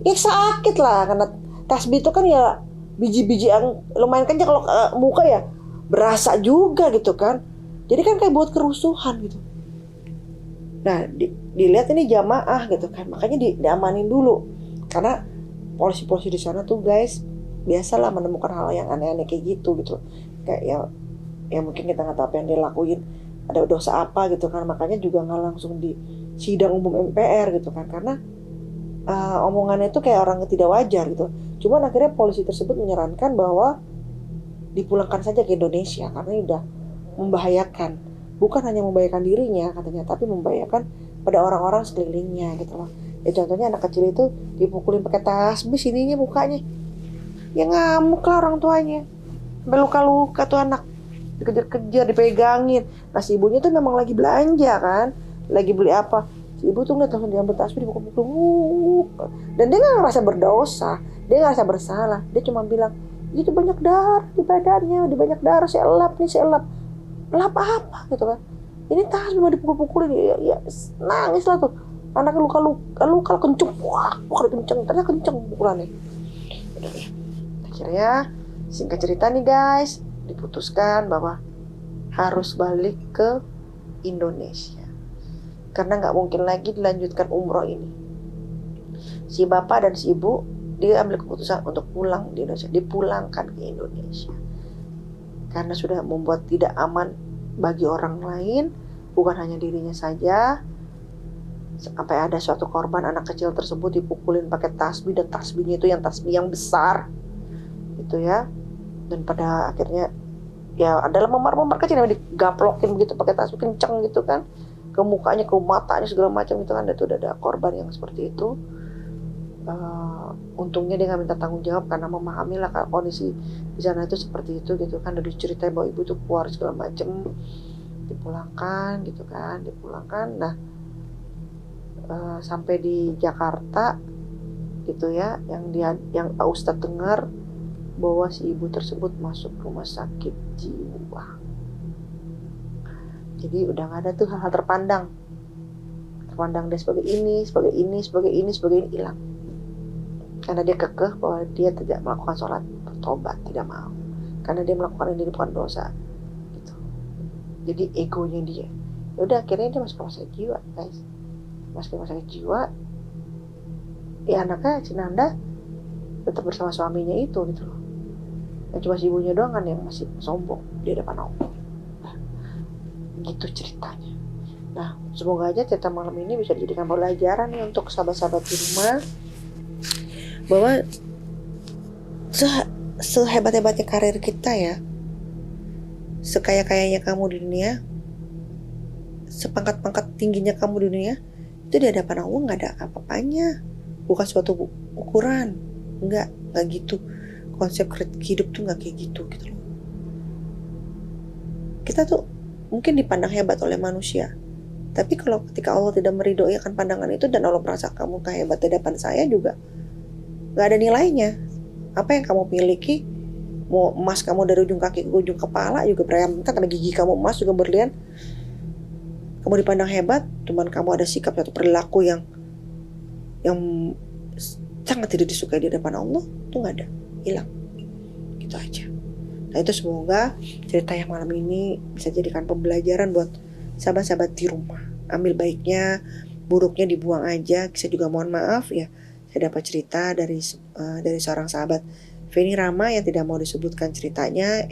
Ya sakit lah, karena tasbih itu kan ya biji-biji yang lumayan kencang, kalau muka ya berasa juga gitu kan. Jadi kan kayak buat kerusuhan gitu. Nah dilihat ini jamaah gitu kan, makanya diamanin dulu. Karena polisi-polisi di sana tuh guys biasalah menemukan hal yang aneh-aneh kayak gitu. Kayak ya mungkin kita nggak tahu apa yang dia lakuin, ada dosa apa gitu kan. Makanya juga nggak langsung di sidang umum MPR gitu kan, karena omongannya itu kayak orang tidak wajar gitu. Cuman akhirnya polisi tersebut menyarankan bahwa dipulangkan saja ke Indonesia karena udah membahayakan. Bukan hanya membahayakan dirinya katanya, tapi membahayakan pada orang-orang sekelilingnya gitu loh. Ya contohnya anak kecil itu dipukulin pakai tasbih, sininya mukanya. Ya ngamuk lah orang tuanya. Sampai luka-luka tuh anak. Dikejar-kejar, dipegangin. Nah si ibunya tuh memang lagi belanja kan, lagi beli apa. Si ibu tuh ngeliat langsung diambil tasbih, dipukul-pukul. Dan dia gak ngerasa berdosa, dia gak ngerasa bersalah. Dia cuma bilang, itu banyak darah di badannya, banyak darah, saya elap. Elap apa gitu kan. Ini tasbih mau dipukul-pukulin, ya nangis lah tuh. Anaknya luka kenceng, wah kenceng, ternyata kenceng pukulannya. Akhirnya singkat cerita nih guys, diputuskan bahwa harus balik ke Indonesia karena nggak mungkin lagi dilanjutkan umroh ini. Si bapak dan si ibu dia ambil keputusan untuk pulang di Indonesia, dipulangkan ke Indonesia karena sudah membuat tidak aman bagi orang lain, bukan hanya dirinya saja. Sampai ada suatu korban anak kecil tersebut dipukulin pakai tasbih, dan tasbihnya itu yang tasbih yang besar gitu ya. Dan pada akhirnya ya adalah memar kecil yang digaplokin begitu pakai tasbih kenceng gitu kan, ke mukanya, ke matanya segala macam gitu kan. Udah ada korban yang seperti itu. Untungnya dia nggak minta tanggung jawab karena memahami lah kondisi di sana itu seperti itu gitu kan. Udah diceritain bahwa ibu itu keluar segala macam. dipulangkan gitu kan, nah sampai di Jakarta gitu ya, yang Pak Ustadz dengar bahwa si ibu tersebut masuk rumah sakit jiwa. Jadi udah nggak ada tuh hal-hal terpandang dia sebagai ini hilang, karena dia kekeh bahwa dia tidak melakukan sholat bertobat, tidak mau, karena dia melakukan ini bukan dosa gitu. Jadi egonya dia, udah akhirnya dia masuk rumah sakit jiwa guys, masuk rumah sakit jiwa. Ya anaknya Cinanda tetap bersama suaminya itu gitu loh. Yang cuma si ibunya doang kan yang masih sombong di depan Allah. Nah, gitu ceritanya. Nah, semoga aja cerita malam ini bisa dijadikan pelajaran nih untuk sahabat-sahabat di rumah, bahwa sehebat-hebatnya karir kita ya, sekaya-kayanya kamu di dunia, sepangkat-pangkat tingginya kamu di dunia, itu di hadapan Allah nggak ada apa-apanya, bukan suatu ukuran, nggak gitu. Konsep hidup tuh nggak kayak gitu loh. Kita tuh mungkin dipandang hebat oleh manusia, tapi kalau ketika Allah tidak meridhoi akan pandangan itu dan Allah merasa kamu hebat di depan saya juga, nggak ada nilainya. Apa yang kamu miliki, mau emas kamu dari ujung kaki ke ujung kepala juga berantakan, karena gigi kamu emas juga berlian, kamu dipandang hebat, cuman kamu ada sikap atau perilaku yang sangat tidak disukai di depan Allah, tuh nggak ada, hilang, gitu aja. Nah itu semoga cerita yang malam ini bisa jadikan pembelajaran buat sahabat-sahabat di rumah. Ambil baiknya, buruknya dibuang aja. Saya juga mohon maaf ya, saya dapat cerita dari seorang sahabat Feni Rama yang tidak mau disebutkan ceritanya,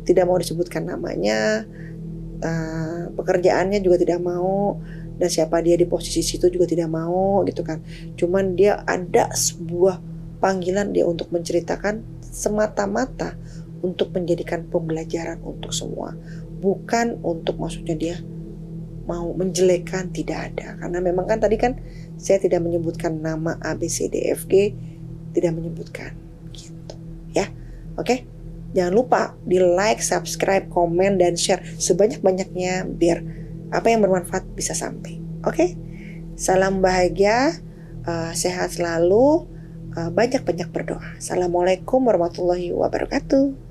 tidak mau disebutkan namanya, pekerjaannya juga tidak mau, dan siapa dia di posisi situ juga tidak mau gitu kan. Cuman dia ada sebuah panggilan dia untuk menceritakan semata-mata untuk menjadikan pembelajaran untuk semua, bukan untuk maksudnya dia mau menjelekkan, tidak ada. Karena memang kan tadi kan saya tidak menyebutkan nama A, B, C, D, F, G, tidak menyebutkan gitu ya. Oke, jangan lupa di like, subscribe, komen, dan share sebanyak-banyaknya biar apa yang bermanfaat bisa sampai. Oke, salam bahagia, sehat selalu, banyak-banyak berdoa. Assalamualaikum warahmatullahi wabarakatuh.